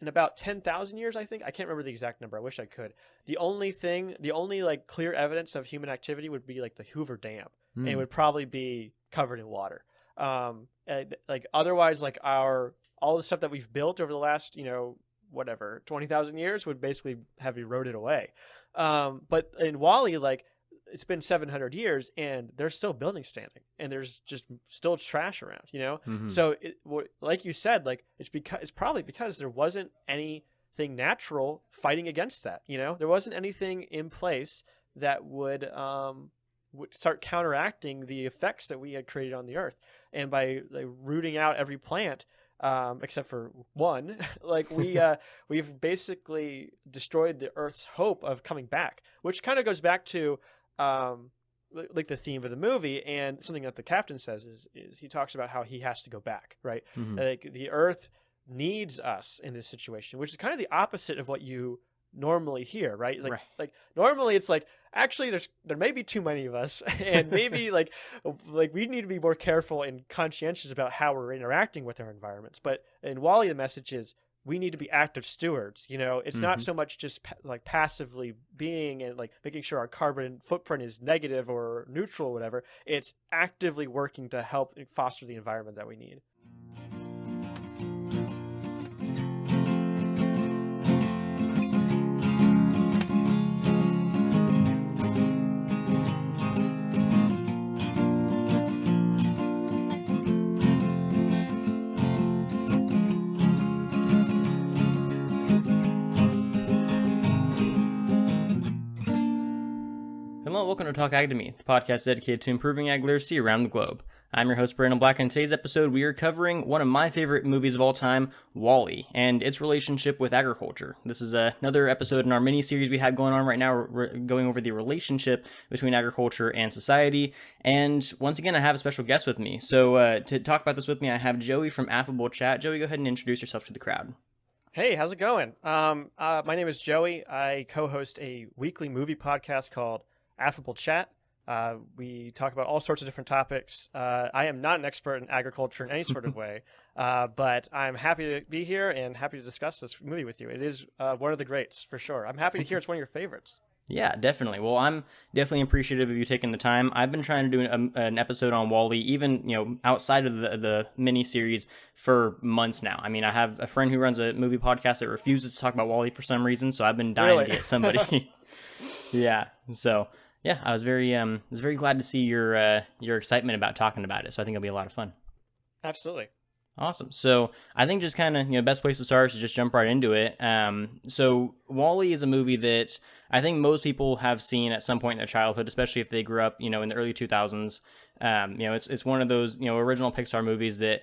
in about 10,000 years, I think. I can't remember the exact number. I wish I could. The only like clear evidence of human activity would be like the Hoover Dam, and it would probably be covered in water. Like otherwise, like all the stuff that we've built over the last, 20,000 years would basically have eroded away. But in Wall-E, like it's been 700 years and there's still buildings standing and there's just still trash around, So like you said, like it's probably because there wasn't anything natural fighting against that, there wasn't anything in place that would start counteracting the effects that we had created on the earth. And by like rooting out every plant, except for one, like we've basically destroyed the earth's hope of coming back, which kind of goes back to like the theme of the movie, and something that the captain says is he talks about how he has to go back, right? Like the earth needs us in this situation, which is kind of the opposite of what you normally hear, right? Like normally it's like, actually there may be too many of us, and maybe like we need to be more careful and conscientious about how we're interacting with our environments. But in Wall-E, the message is we need to be active stewards. It's not so much just like passively being and like making sure our carbon footprint is negative or neutral or whatever. It's actively working to help foster the environment that we need. Hello, welcome to Talk Ag to Me, the podcast dedicated to improving ag literacy around the globe. I'm your host, Brandon Black, and in today's episode, we are covering one of my favorite movies of all time, Wall-E, and its relationship with agriculture. This is another episode in our mini-series we have going on right now. We're going over the relationship between agriculture and society, and once again, I have a special guest with me. So to talk about this with me, I have Joey from Affable Chat. Joey, go ahead and introduce yourself to the crowd. Hey, how's it going? My name is Joey. I co-host a weekly movie podcast called Affable Chat. We talk about all sorts of different topics. I am not an expert in agriculture in any sort of way, but I'm happy to be here and happy to discuss this movie with you. It is one of the greats, for sure. I'm happy to hear it's one of your favorites. Yeah, definitely. Well, I'm definitely appreciative of you taking the time. I've been trying to do an episode on Wall-E, even outside of the mini series, for months now. I mean, I have a friend who runs a movie podcast that refuses to talk about Wall-E for some reason, so I've been dying to get somebody. Yeah. So yeah, I was very glad to see your excitement about talking about it. So I think it'll be a lot of fun. Absolutely. Awesome. So I think just kind of, best place to start is to just jump right into it. So Wall-E is a movie that I think most people have seen at some point in their childhood, especially if they grew up, in the early 2000s. It's one of those, original Pixar movies that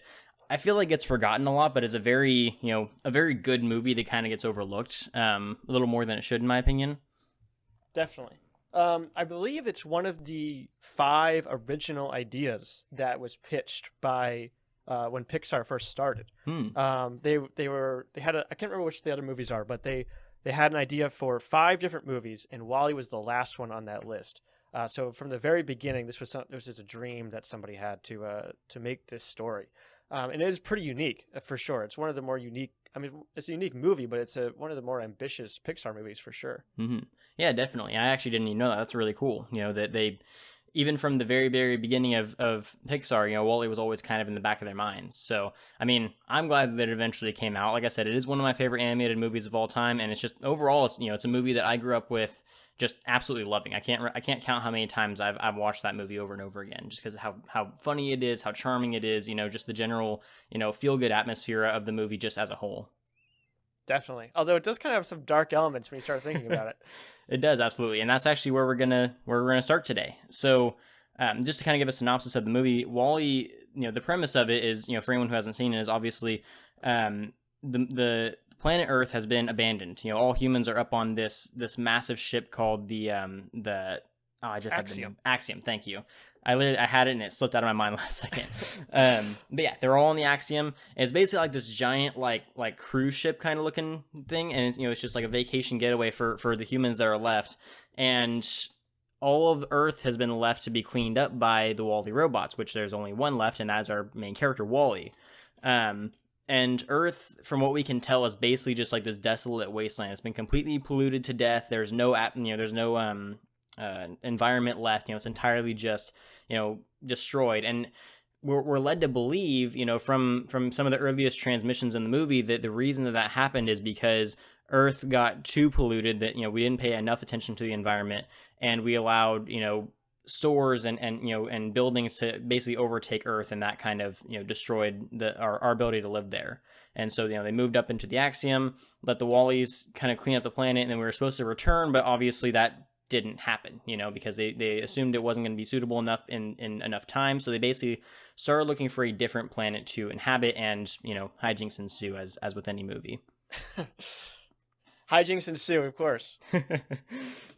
I feel like gets forgotten a lot, but is a very good movie that kind of gets overlooked a little more than it should, in my opinion. Definitely. I believe it's one of the 5 original ideas that was pitched by when Pixar first started. They had I can't remember which the other movies are, but they had an idea for 5 different movies, and Wall-E was the last one on that list. So from the very beginning, this was just a dream that somebody had to make this story, and it is pretty unique for sure. It's one of the more unique. I mean, it's a unique movie, but it's one of the more ambitious Pixar movies for sure. Mm-hmm. Yeah, definitely. I actually didn't even know that. That's really cool. That they, even from the very, very beginning of Pixar, Wall-E was always kind of in the back of their minds. So, I mean, I'm glad that it eventually came out. Like I said, it is one of my favorite animated movies of all time, and it's just overall, it's a movie that I grew up with just absolutely loving. I can't count how many times I've watched that movie over and over again, just because of how funny it is, how charming it is. Just the general feel good atmosphere of the movie just as a whole. Definitely. Although it does kind of have some dark elements when you start thinking about it. It does, absolutely. And that's actually where we're gonna start today. So just to kind of give a synopsis of the movie, Wall-E, the premise of it is, for anyone who hasn't seen it, is obviously the planet Earth has been abandoned. All humans are up on this massive ship called the Axiom. Axiom, thank you. I had it and it slipped out of my mind last second. But yeah, they're all on the Axiom. And it's basically like this giant like cruise ship kind of looking thing, and it's, it's just like a vacation getaway for the humans that are left. And all of Earth has been left to be cleaned up by the Wall-E robots, which there's only one left, and that is our main character, Wall-E. and Earth, from what we can tell, is basically just like this desolate wasteland. It's been completely polluted to death. There's no there's no environment left. It's entirely just destroyed. And we're led to believe, from some of the earliest transmissions in the movie, that the reason that happened is because Earth got too polluted, that we didn't pay enough attention to the environment, and we allowed stores and buildings to basically overtake Earth, and that kind of destroyed our ability to live there. And so they moved up into the Axiom, let the Wallies kind of clean up the planet, and then we were supposed to return, but obviously that didn't happen, because they assumed it wasn't going to be suitable enough in enough time. So they basically started looking for a different planet to inhabit, and hijinks ensue as with any movie. Hijinks ensue, of course.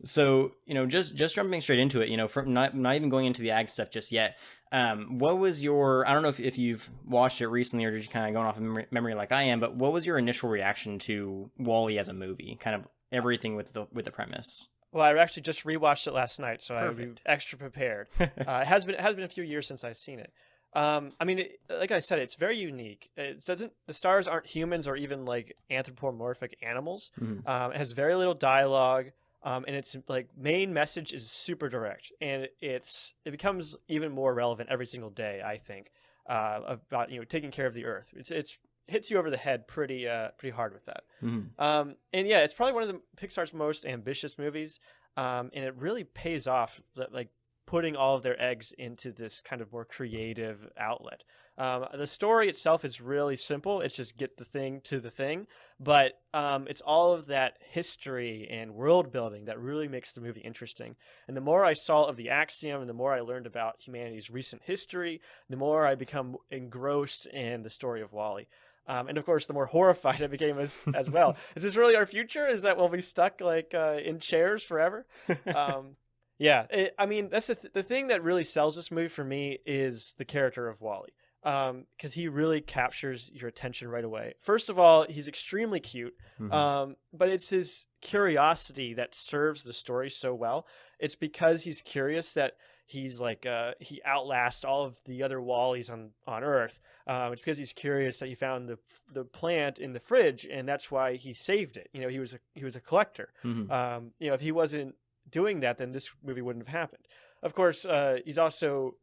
So, just jumping straight into it, from not even going into the ag stuff just yet. What was your, I don't know if you've watched it recently or just kind of going off of memory like I am, but what was your initial reaction to WALL-E as a movie? Kind of everything with the premise. Well, I actually just rewatched it last night, so Perfect. I would be extra prepared. It has been a few years since I've seen it. Like I said, it's very unique. The stars aren't humans or even like anthropomorphic animals. Mm-hmm. It has very little dialogue, and its like main message is super direct, and it becomes even more relevant every single day, I think, about taking care of the earth. It's hits you over the head pretty hard with that. Mm-hmm. And yeah, it's probably one of the Pixar's most ambitious movies, and it really pays off like putting all of their eggs into this kind of more creative outlet. The story itself is really simple. It's just get the thing to the thing, but it's all of that history and world building that really makes the movie interesting. And the more I saw of the Axiom and the more I learned about humanity's recent history, the more I become engrossed in the story of WALL-E. And of course, the more horrified I became as well. Is this really our future? Is that we'll be stuck like in chairs forever? Yeah, that's the thing that really sells this movie for me is the character of WALL-E, because he really captures your attention right away. First of all, he's extremely cute, Mm-hmm. but it's his curiosity that serves the story so well. It's because he's curious that he's like he outlasts all of the other Wallies on Earth. It's because he's curious that he found the plant in the fridge, and that's why he saved it. He was a collector. Mm-hmm. If he wasn't doing that, then this movie wouldn't have happened. Of course, he's also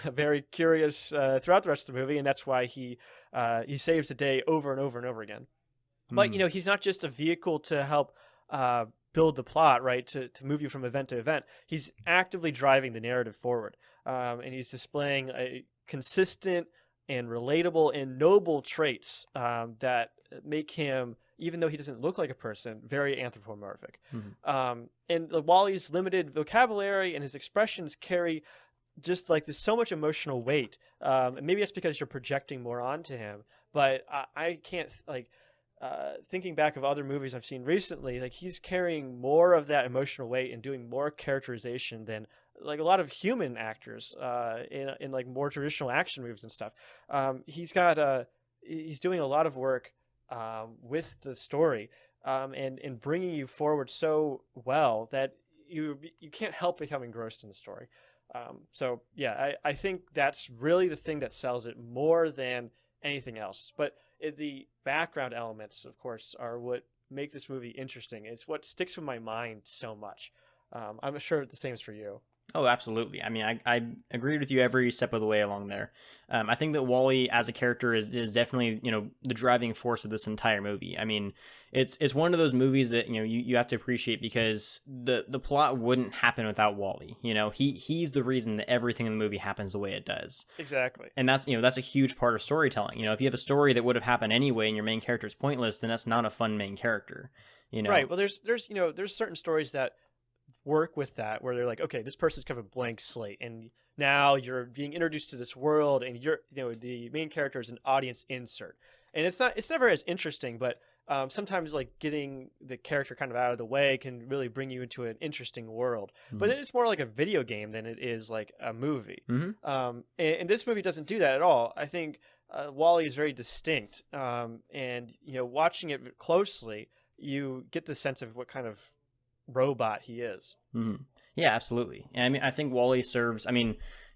very curious throughout the rest of the movie, and that's why he saves the day over and over and over again. But he's not just a vehicle to help build the plot, right? To move you from event to event. He's actively driving the narrative forward, and he's displaying a consistent and relatable and noble traits that make him, even though he doesn't look like a person, very anthropomorphic. Mm-hmm. And the Wally's limited vocabulary and his expressions carry just like there's so much emotional weight. And maybe it's because you're projecting more onto him, but I can't thinking back of other movies I've seen recently, like he's carrying more of that emotional weight and doing more characterization than like a lot of human actors in like more traditional action movies and stuff. He's doing a lot of work with the story and bringing you forward so well that you can't help become engrossed in the story. So yeah, I think that's really the thing that sells it more than anything else. But the background elements, of course, are what make this movie interesting. It's what sticks with my mind so much. I'm sure the same is for you. Oh, absolutely. I mean, I agreed with you every step of the way along there. I think that WALL-E as a character is definitely, the driving force of this entire movie. I mean, it's one of those movies that, you have to appreciate because the plot wouldn't happen without WALL-E. He's the reason that everything in the movie happens the way it does. Exactly. And that's a huge part of storytelling. If you have a story that would have happened anyway and your main character is pointless, then that's not a fun main character. Right. Well, there's certain stories that work with that where they're like, okay, this person's kind of a blank slate and now you're being introduced to this world and you're the main character is an audience insert, and it's never as interesting, but sometimes like getting the character kind of out of the way can really bring you into an interesting world. Mm-hmm. But it's more like a video game than it is like a movie. Mm-hmm. And this movie doesn't do that at all. I think WALL-E is very distinct, and watching it closely you get the sense of what kind of robot he is. Mm-hmm. Yeah, absolutely. And I mean, I think WALL-E serves,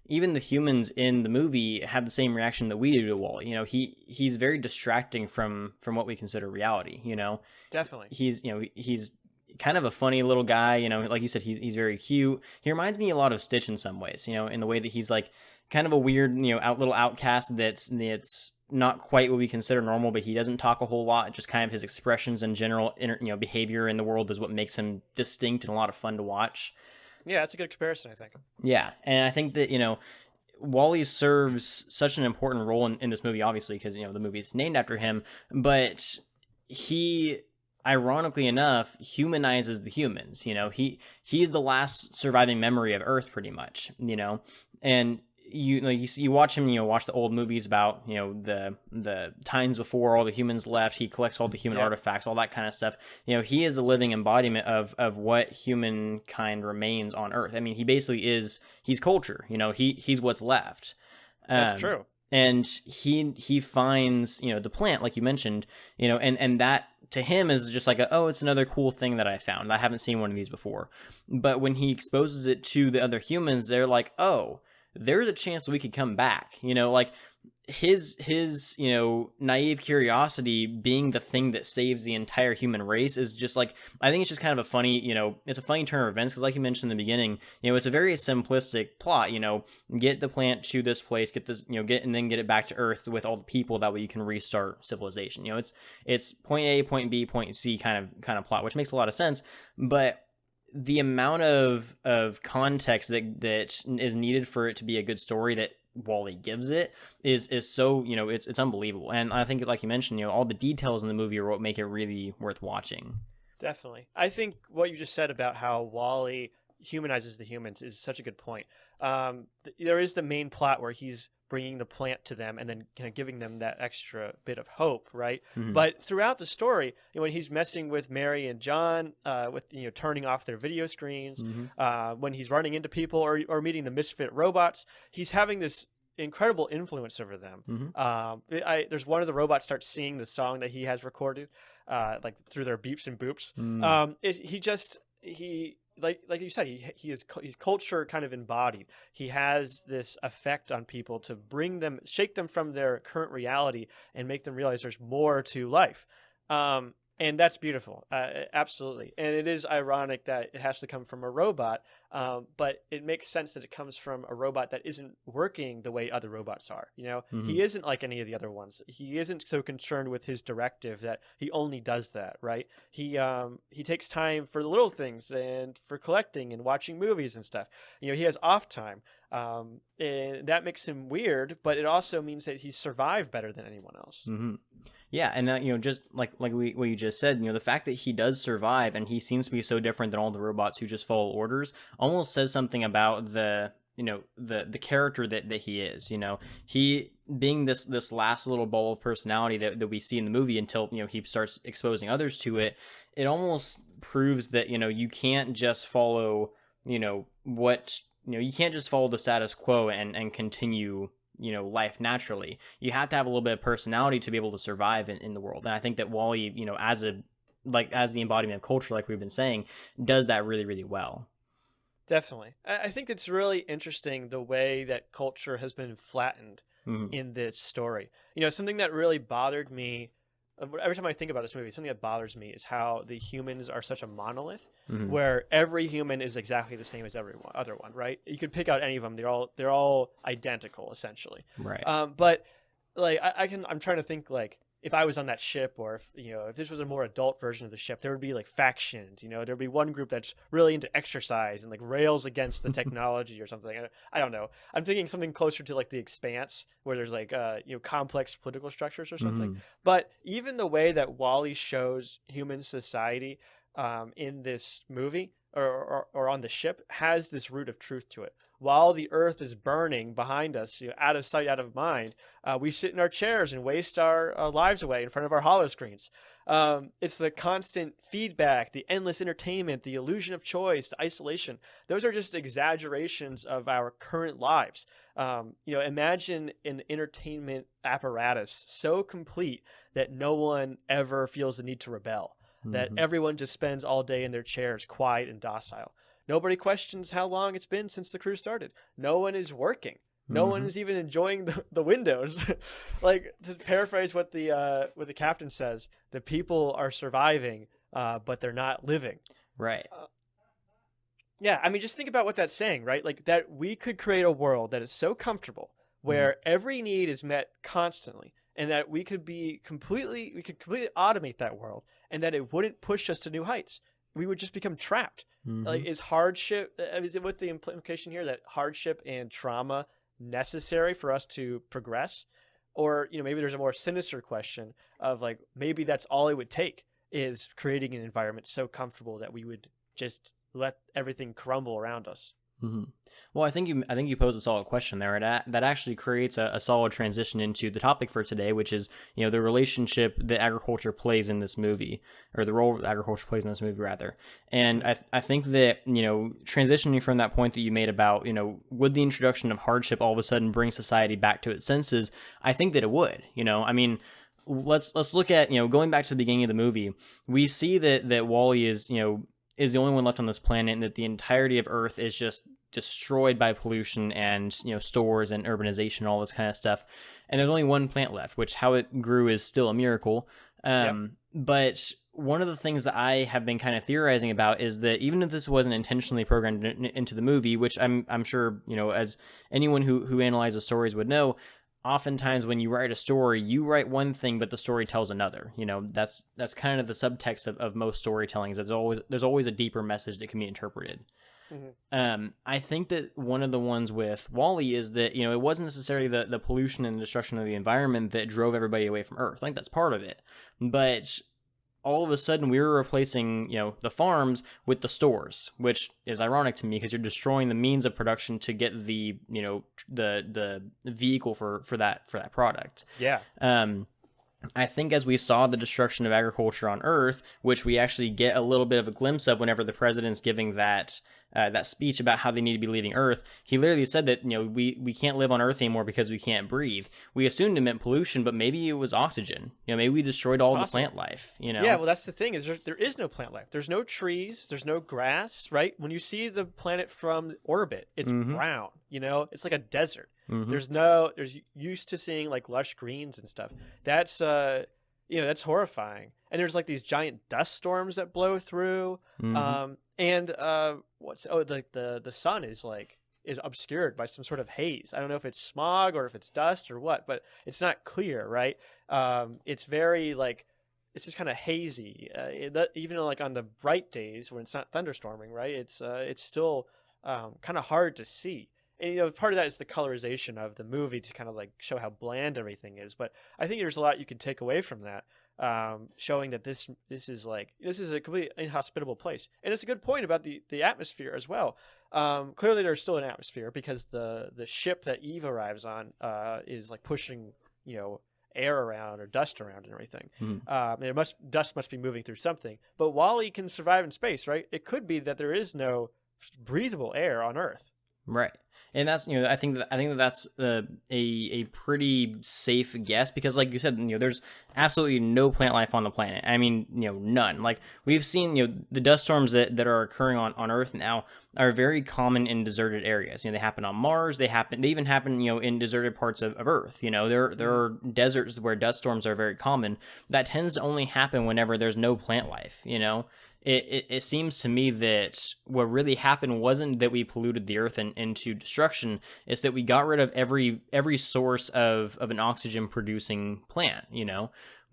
even the humans in the movie have the same reaction that we do to Wally. You know, he's very distracting from what we consider reality. You know, Definitely. He's kind of a funny little guy. You know, like you said, he's very cute. He reminds me a lot of Stitch in some ways. You know, in the way that he's like kind of a weird, little outcast that's not quite what we consider normal, but he doesn't talk a whole lot. Just kind of his expressions and general behavior in the world is what makes him distinct and a lot of fun to watch. Yeah, that's a good comparison, I think. Yeah, and I think that, Wally serves such an important role in this movie, obviously, because, the movie is named after him, but he, ironically enough, humanizes the humans. He's the last surviving memory of Earth, pretty much, and you watch him, watch the old movies about, the times before all the humans left. He collects all the human artifacts, all that kind of stuff. He is a living embodiment of what humankind remains on Earth. I mean, he basically he's culture. He's what's left. That's true. And he finds, the plant, like you mentioned, and that to him is just like, it's another cool thing that I found. I haven't seen one of these before. But when he exposes it to the other humans, they're like, oh, there's a chance that we could come back. Like his naive curiosity being the thing that saves the entire human race is just like, I think it's just kind of a funny, it's a funny turn of events, because like you mentioned in the beginning, it's a very simplistic plot. Get the plant to this place, get this, get it back to Earth with all the people, that way you can restart civilization. It's point A, point B, point C kind of plot, which makes a lot of sense. But the amount of context that is needed for it to be a good story that Wally gives it is so, it's unbelievable. And I think, like you mentioned, all the details in the movie are what make it really worth watching. Definitely. I think what you just said about how Wally humanizes the humans is such a good point. There is the main plot where he's bringing the plant to them and then kind of giving them that extra bit of hope, right? Mm-hmm. But throughout the story, when he's messing with Mary and John, with turning off their video screens, mm-hmm. When he's running into people or meeting the misfit robots, he's having this incredible influence over them. Mm-hmm. There's one of the robots starts singing the song that he has recorded, like through their beeps and boops. Mm. Like you said, he's culture kind of embodied. He has this effect on people to shake them from their current reality and make them realize there's more to life. And that's beautiful. Absolutely. And it is ironic that it has to come from a robot, but it makes sense that it comes from a robot that isn't working the way other robots are. Mm-hmm. He isn't like any of the other ones. He isn't so concerned with his directive that he only does that, right? He takes time for the little things and for collecting and watching movies and stuff. He has off time. And that makes him weird, but it also means that he's survived better than anyone else. Mm-hmm. Yeah, and just like what you just said, the fact that he does survive and he seems to be so different than all the robots who just follow orders almost says something about the character that he is. He being this last little ball of personality that we see in the movie until he starts exposing others to it. It almost proves that you can't just follow you can't just follow the status quo and continue life naturally. You have to have a little bit of personality to be able to survive in the world. And I think that Wally, as the embodiment of culture, like we've been saying, does that really, really well. Definitely. I think it's really interesting the way that culture has been flattened mm-hmm. in this story. Something that really bothered me every time I think about this movie, something that bothers me is how the humans are such a monolith, mm-hmm. where every human is exactly the same as every other one, right? You could pick out any of them; they're all identical, essentially. Right. But like I'm trying to think like if I was on that ship, or if this was a more adult version of the ship, there would be like factions. There'd be one group that's really into exercise and like rails against the technology or something. I don't know. I'm thinking something closer to like The Expanse, where there's like complex political structures or something. Mm-hmm. But even the way that Wally shows human society in this movie or on the ship has this root of truth to it. While the earth is burning behind us, out of sight, out of mind, we sit in our chairs and waste our lives away in front of our hollow screens. It's the constant feedback, the endless entertainment, the illusion of choice, the isolation. Those are just exaggerations of our current lives. Imagine an entertainment apparatus so complete that no one ever feels the need to rebel. That mm-hmm. everyone just spends all day in their chairs, quiet and docile. Nobody questions how long it's been since the crew started. No one is working. No one is even enjoying the windows. Like, to paraphrase what the captain says, the people are surviving, but they're not living. Right. Yeah, I mean, just think about what that's saying, right? Like, that we could create a world that is so comfortable where every need is met constantly, and that we could completely automate that world, and that it wouldn't push us to new heights. We would just become trapped. Like, is it with the implication here that hardship and trauma necessary for us to progress? Or, maybe there's a more sinister question of, like, maybe that's all it would take, is creating an environment so comfortable that we would just let everything crumble around us. Well, I think you pose a solid question there. That actually creates a solid transition into the topic for today, which is, the relationship that agriculture plays in this movie, or the role agriculture plays in this movie, rather. And I think that, transitioning from that point that you made about, would the introduction of hardship all of a sudden bring society back to its senses? I think that it would. I mean, let's look at, going back to the beginning of the movie. We see that Wally is the only one left on this planet, and that the entirety of Earth is just destroyed by pollution and stores and urbanization and all this kind of stuff. And there's only one plant left, which how it grew is still a miracle. But one of the things that I have been kind of theorizing about is that even if this wasn't intentionally programmed into the movie, which I'm sure as anyone who analyzes stories would know, oftentimes when you write a story, you write one thing, but the story tells another. That's kind of the subtext of most storytelling, is there's always a deeper message that can be interpreted. I think that one of the ones with Wall-E is that, it wasn't necessarily the pollution and the destruction of the environment that drove everybody away from Earth. I think that's part of it. But all of a sudden we were replacing, the farms with the stores, which is ironic to me because you're destroying the means of production to get the, the vehicle for that product. Yeah. I think as we saw the destruction of agriculture on Earth, which we actually get a little bit of a glimpse of whenever the president's giving that speech about how they need to be leaving Earth, he literally said that, we can't live on Earth anymore because we can't breathe. We assumed it meant pollution, but maybe it was oxygen. Maybe we destroyed all the plant life, Yeah, well, that's the thing, is there is no plant life. There's no trees, there's no grass, right? When you see the planet from orbit, it's brown, it's like a desert. There's used to seeing like lush greens and stuff. That's that's horrifying. And there's like these giant dust storms that blow through. The sun is obscured by some sort of haze. I don't know if it's smog or if it's dust or what, but it's not clear, right? It's very it's just kind of hazy. Even on the bright days when it's not thunderstorming, right? It's still kind of hard to see. And part of that is the colorization of the movie to kind of show how bland everything is. But I think there's a lot you can take away from that, showing that this is a completely inhospitable place. And it's a good point about the atmosphere as well. Clearly, there's still an atmosphere because the ship that Eve arrives on is pushing air around or dust around and everything. Dust must be moving through something. But Wall-E can survive in space, right? It could be that there is no breathable air on Earth. Right. And that's, I think that's a pretty safe guess because, like you said, there's absolutely no plant life on the planet. I mean, none. We've seen, the dust storms that are occurring on Earth now are very common in deserted areas. They happen on Mars. They even happen, in deserted parts of Earth. There are deserts where dust storms are very common. That tends to only happen whenever there's no plant life. It seems to me that what really happened wasn't that we polluted the Earth into destruction. It's that we got rid of every source of an oxygen producing plant,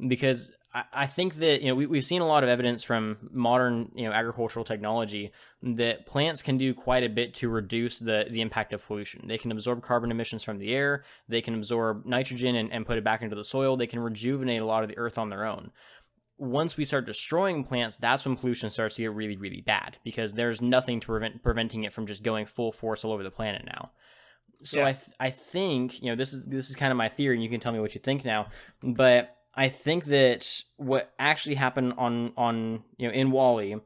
because I think that, we've seen a lot of evidence from modern, agricultural technology that plants can do quite a bit to reduce the impact of pollution. They can absorb carbon emissions from the air. They can absorb nitrogen and put it back into the soil. They can rejuvenate a lot of the Earth on their own. Once we start destroying plants, that's when pollution starts to get really, really bad because there's nothing to preventing it from just going full force all over the planet now. So yeah. I think, this is kind of my theory, and you can tell me what you think now, but I think that what actually happened on in Wall-E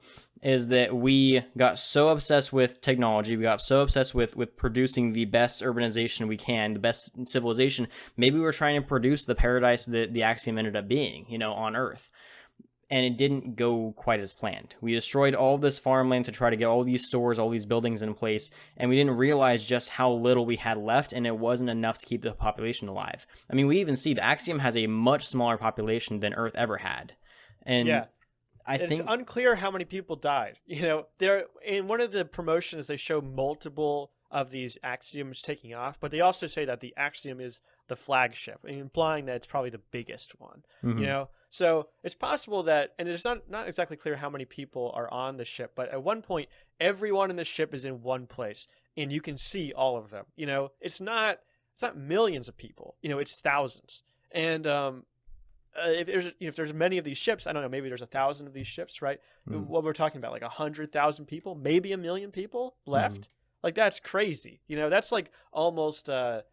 is that we got so obsessed with technology, we got so obsessed with producing the best urbanization we can, the best civilization. Maybe we were trying to produce the paradise that the Axiom ended up being, on Earth. and it didn't go quite as planned. We destroyed all this farmland to try to get all these stores, all these buildings in place, and we didn't realize just how little we had left, and it wasn't enough to keep the population alive. I mean, we even see the Axiom has a much smaller population than Earth ever had. And yeah. I It's think unclear how many people died. You know, there in one of the promotions they show multiple of these axioms taking off, but they also say that the axiom is the flagship, implying that it's probably the biggest one. Mhm. You know, so it's possible that, and it's not exactly clear how many people are on the ship, but at one point, everyone in the ship is in one place, and you can see all of them. You know, it's not millions of people. You know, it's thousands, and if there's many of these ships, I don't know, maybe there's 1,000 of these ships, right? What we're talking about, like 100,000 people, maybe 1 million people left. Like, that's crazy. You know, that's like almost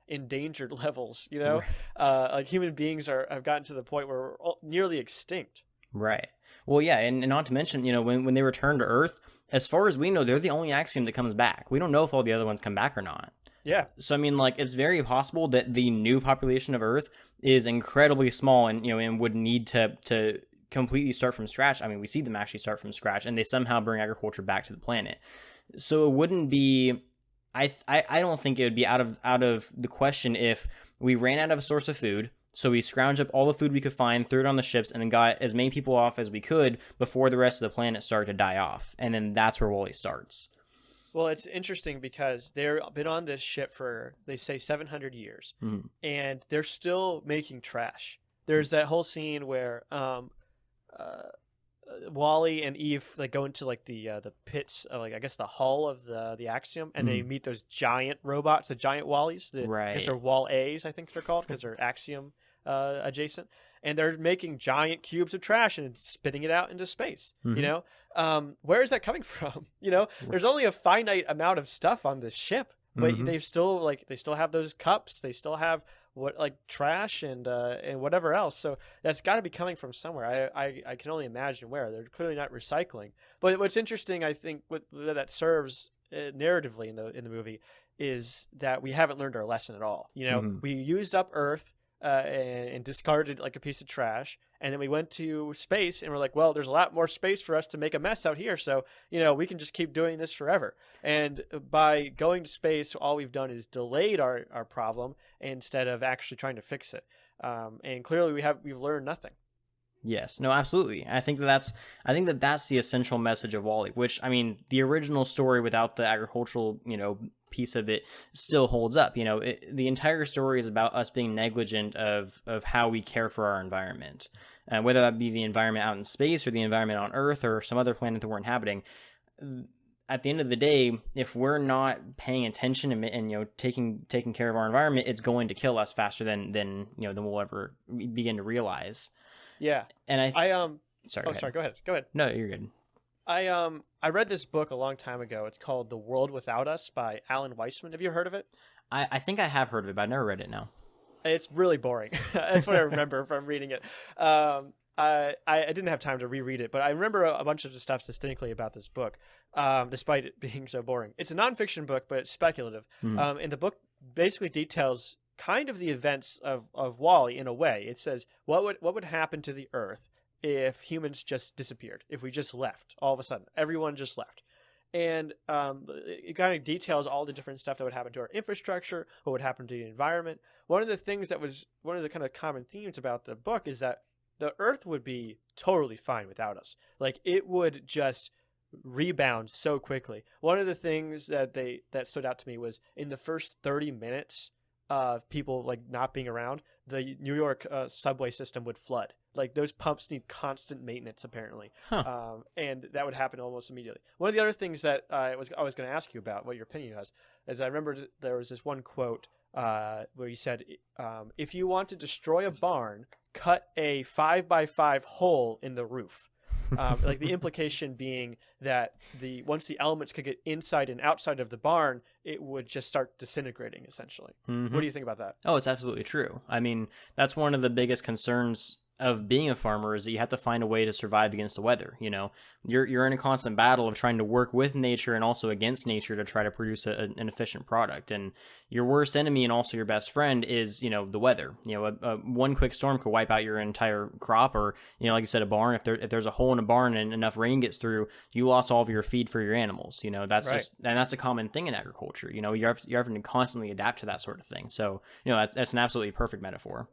endangered levels. You know, like human beings have gotten to the point where we're nearly extinct. Right. Well, yeah, and not to mention, you know, when they return to Earth, as far as we know, they're the only axiom that comes back. We don't know if all the other ones come back or not. Yeah. So I mean, like, it's very possible that the new population of Earth is incredibly small, and and would need to completely start from scratch. I mean, we see them actually start from scratch, and they somehow bring agriculture back to the planet. So it wouldn't be. I don't think it would be out of the question if we ran out of a source of food. So we scrounged up all the food we could find, threw it on the ships, and then got as many people off as we could before the rest of the planet started to die off. And then that's where Wall-E starts. Well, it's interesting because they've been on this ship for, they say, 700 years, and they're still making trash. There's that whole scene where Wally and Eve like go into like the pits, like I guess the hull of the Axiom, and they meet those giant robots, the giant Wallies. I guess they're Wall A's, I think they're called, because they're Axiom adjacent, and they're making giant cubes of trash and spitting it out into space. You know, where is that coming from? You know, there's only a finite amount of stuff on this ship, but they still have those cups, they still have trash and whatever else. So that's got to be coming from somewhere. I can only imagine where. They're clearly not recycling. But what's interesting, I think, that serves narratively in the movie is that we haven't learned our lesson at all. You know, we used up Earth and discarded like a piece of trash, and then we went to space and we're like, well, there's a lot more space for us to make a mess out here, so we can just keep doing this forever. And by going to space, all we've done is delayed our problem instead of actually trying to fix it. And clearly we've learned nothing. Yes, no, absolutely. I think that's the essential message of Wall-E, which, I mean, the original story without the agricultural, piece of it still holds up. The entire story is about us being negligent of how we care for our environment, whether that be the environment out in space or the environment on Earth or some other planet that we're inhabiting. At the end of the day, if we're not paying attention and taking care of our environment, it's going to kill us faster than we'll ever begin to realize. Yeah. And sorry, go ahead. No, you're good. I read this book a long time ago. It's called The World Without Us by Alan Weisman. Have you heard of it? I think I have heard of it, but I've never read it now. It's really boring. That's what I remember from reading it. I didn't have time to reread it, but I remember a bunch of the stuff distinctly about this book, despite it being so boring. It's a nonfiction book, but it's speculative. And the book basically details kind of the events of Wall-E in a way. It says what would happen to the Earth if humans just disappeared, if we just left all of a sudden, everyone just left. And it kind of details all the different stuff that would happen to our infrastructure, what would happen to the environment. One of the things that was one of the kind of common themes about the book is that the Earth would be totally fine without us. Like, it would just rebound so quickly. One of the things that stood out to me was in the first 30 minutes of people like not being around, the New York subway system would flood. Like, those pumps need constant maintenance, apparently. And that would happen almost immediately. One of the other things that I was going to ask you about, what your opinion was, is I remember there was this one quote where you said, if you want to destroy a barn, cut a 5x5 hole in the roof. Like, the implication being that once the elements could get inside and outside of the barn, it would just start disintegrating, essentially. What do you think about that? Oh, it's absolutely true. I mean, that's one of the biggest concerns of being a farmer is that you have to find a way to survive against the weather. You're in a constant battle of trying to work with nature and also against nature to try to produce an efficient product. And your worst enemy and also your best friend is, the weather. One quick storm could wipe out your entire crop, or, like you said, a barn. If there's a hole in a barn and enough rain gets through, you lost all of your feed for your animals. That's Right. and that's a common thing in agriculture. You're having to constantly adapt to that sort of thing. So, that's an absolutely perfect metaphor.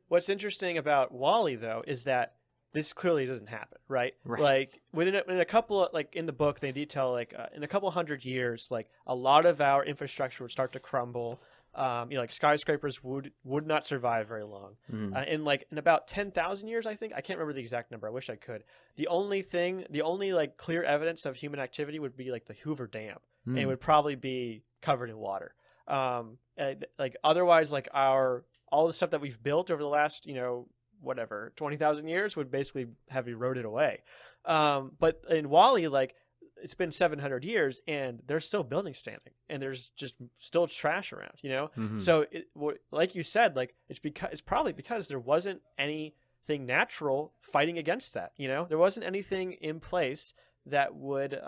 What's interesting about Wall-E, though, is that this clearly doesn't happen, right? Like within a couple of, like in the book, they detail like in a couple 100 years, like a lot of our infrastructure would start to crumble. Like skyscrapers would not survive very long. And like in about 10,000 years, I think, I can't remember the exact number. I wish I could. The only like clear evidence of human activity would be like the Hoover Dam, and it would probably be covered in water. Like otherwise, like all the stuff that we've built over the last, 20,000 years would basically have eroded away. But in Wall-E, like it's been 700 years and there's still buildings standing and there's just still trash around, So like you said, like it's probably because there wasn't anything natural fighting against that. There wasn't anything in place that would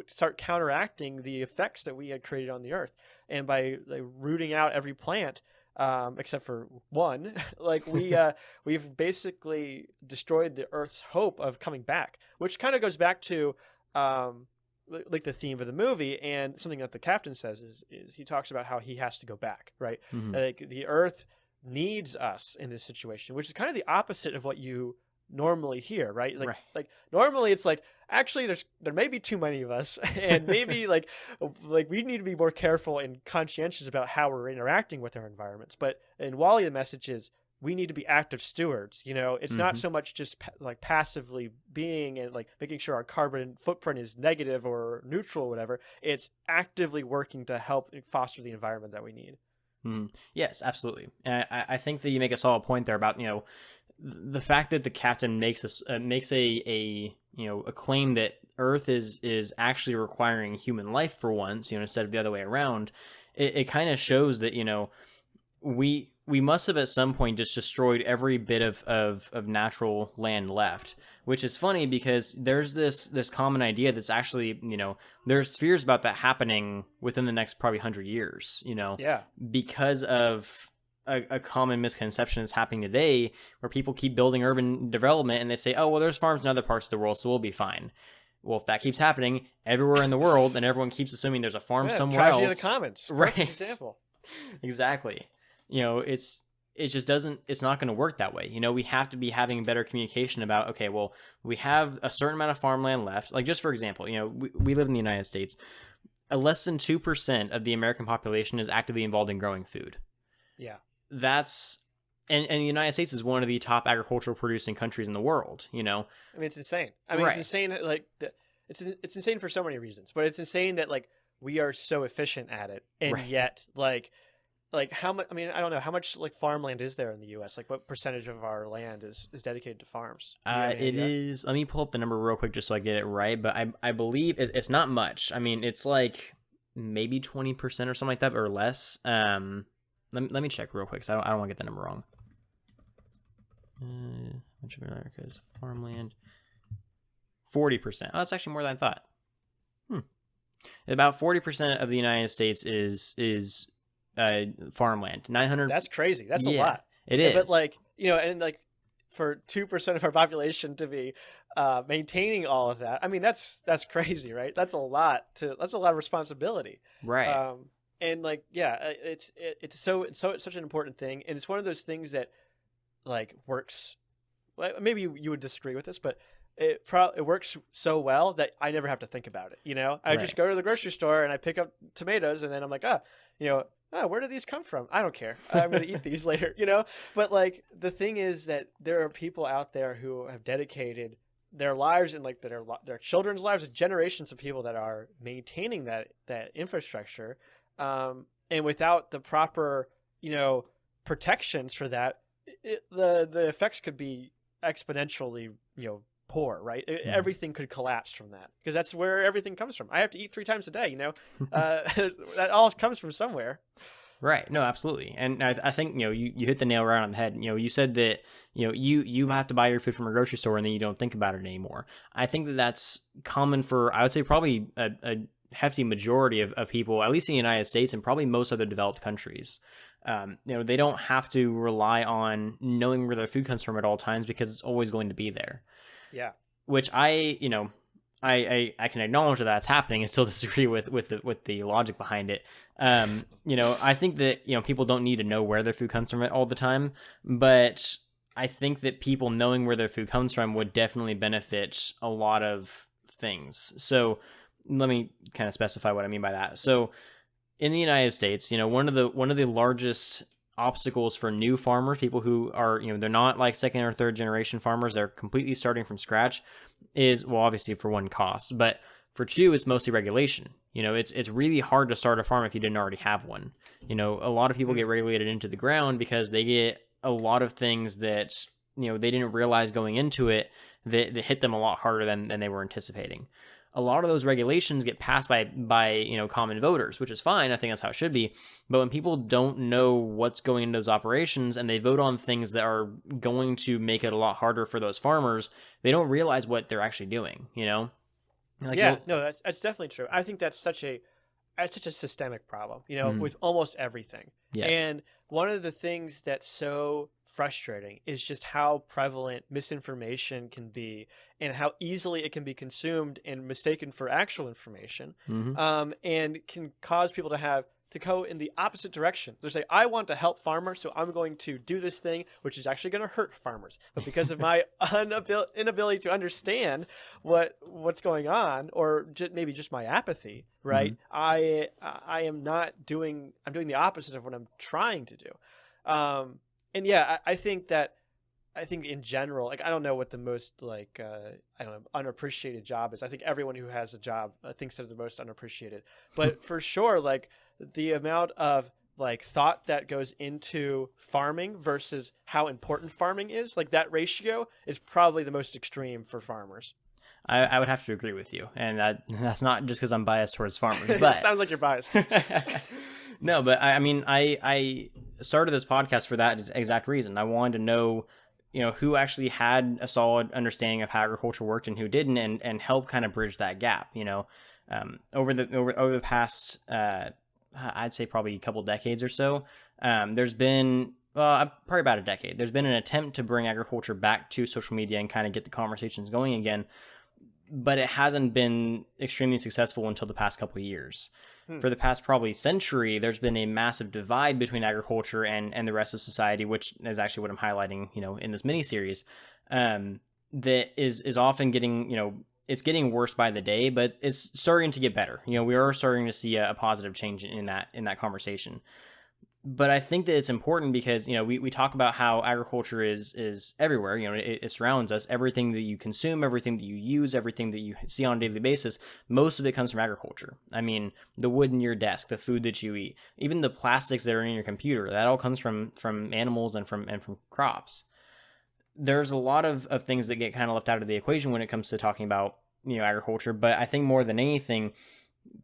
start counteracting the effects that we had created on the earth. And by like rooting out every plant, except for one, like we've basically destroyed the Earth's hope of coming back, which kind of goes back to like the theme of the movie, and something that the captain says is he talks about how he has to go back, right? Like the Earth needs us in this situation, which is kind of the opposite of what you normally hear, right? Like normally it's like, actually there may be too many of us, and maybe like we need to be more careful and conscientious about how we're interacting with our environments. But in Wall-E, the message is we need to be active stewards. It's not so much just like passively being and like making sure our carbon footprint is negative or neutral or whatever. It's actively working to help foster the environment that we need. Yes, absolutely. And I think that you make a solid point there about, the fact that the captain makes a claim that Earth is actually requiring human life for once, instead of the other way around. It kind of shows that, we must have at some point just destroyed every bit of natural land left, which is funny because there's this common idea that's actually, there's fears about that happening within the next probably 100 years, because of a common misconception that's happening today, where people keep building urban development and they say, oh, well, there's farms in other parts of the world, so we'll be fine. Well, if that keeps happening everywhere in the world and everyone keeps assuming there's a farm somewhere else. Tragedy of the Commons. Right. Example. Exactly. It just doesn't, it's not going to work that way. We have to be having better communication about, okay, well, we have a certain amount of farmland left. Like, just for example, we live in the United States. Less than 2% of the American population is actively involved in growing food. Yeah. That's, and the United States is one of the top agricultural producing countries in the world, I mean, it's insane. It's insane. Like it's insane for so many reasons, but it's insane that like we are so efficient at it. And yet like how much, I don't know how much like farmland is there in the US? Like what percentage of our land is dedicated to farms? It is, let me pull up the number real quick just so I get it right. But I believe it's not much. It's like maybe 20% or something like that, or less. Let me check real quick because I don't want to get the number wrong. Much of America's farmland, 40%. Oh, that's actually more than I thought. About 40% of the United States is farmland. 900. That's crazy. That's a lot. It is. But like and like for 2% of our population to be maintaining all of that, that's crazy, right? That's a lot of responsibility, right? And like, it's such an important thing. And it's one of those things that like works. Maybe you would disagree with this, but it works so well that I never have to think about it. I just go to the grocery store and I pick up tomatoes and then I'm like, where do these come from? I don't care. I'm going to eat these later, But like the thing is that there are people out there who have dedicated their lives and like their children's lives, generations of people that are maintaining that infrastructure. And without the proper, protections for that, the effects could be exponentially, poor, right? Everything could collapse from that because that's where everything comes from. I have to eat 3 times a day, that all comes from somewhere. Right. No, absolutely. And I think, you hit the nail right on the head. You said that, you have to buy your food from a grocery store and then you don't think about it anymore. I think that that's common for, I would say, probably a hefty majority of people, at least in the United States and probably most other developed countries. They don't have to rely on knowing where their food comes from at all times because it's always going to be there. Yeah. Which I can acknowledge that that's happening and still disagree with the logic behind it. I think that, people don't need to know where their food comes from all the time, but I think that people knowing where their food comes from would definitely benefit a lot of things. So let me kind of specify what I mean by that. So in the United States, one of the largest obstacles for new farmers, people who are, they're not like second or third generation farmers, they're completely starting from scratch, is, well, obviously for one, cost, but for two, it's mostly regulation. It's really hard to start a farm if you didn't already have one. A lot of people get regulated into the ground because they get a lot of things that, they didn't realize going into it that hit them a lot harder than they were anticipating. A lot of those regulations get passed by common voters, which is fine. I think that's how it should be. But when people don't know what's going into those operations and they vote on things that are going to make it a lot harder for those farmers, they don't realize what they're actually doing, No, that's definitely true. I think that's such a systemic problem, with almost everything. Yes. And one of the things that's so frustrating is just how prevalent misinformation can be and how easily it can be consumed and mistaken for actual information, and can cause people to go in the opposite direction. They say, I want to help farmers, so I'm going to do this thing, which is actually going to hurt farmers. But because of my inability to understand what's going on, or maybe just my apathy, right? I'm doing the opposite of what I'm trying to do. And yeah, I think in general, like, I don't know what the most unappreciated job is. I think everyone who has a job thinks they're the most unappreciated. But for sure, like, the amount of thought that goes into farming versus how important farming is, like, that ratio is probably the most extreme for farmers. I would have to agree with you, and that's not just because I'm biased towards farmers. But it sounds like you're biased. No, but I started this podcast for that exact reason. I wanted to know, who actually had a solid understanding of how agriculture worked and who didn't, and help kind of bridge that gap. Over the past, I'd say probably a couple decades or so, there's been probably about a decade. There's been an attempt to bring agriculture back to social media and kind of get the conversations going again, but it hasn't been extremely successful until the past couple of years. For the past probably century, there's been a massive divide between agriculture and the rest of society, which is actually what I'm highlighting, in this mini-series, that is often getting, it's getting worse by the day, but it's starting to get better. We are starting to see a positive change in that conversation. But I think that it's important because, we talk about how agriculture is everywhere. It surrounds us. Everything that you consume, everything that you use, everything that you see on a daily basis, most of it comes from agriculture. I mean, the wood in your desk, the food that you eat, even the plastics that are in your computer, that all comes from animals and from crops. There's a lot of things that get kind of left out of the equation when it comes to talking about, agriculture. But I think more than anything,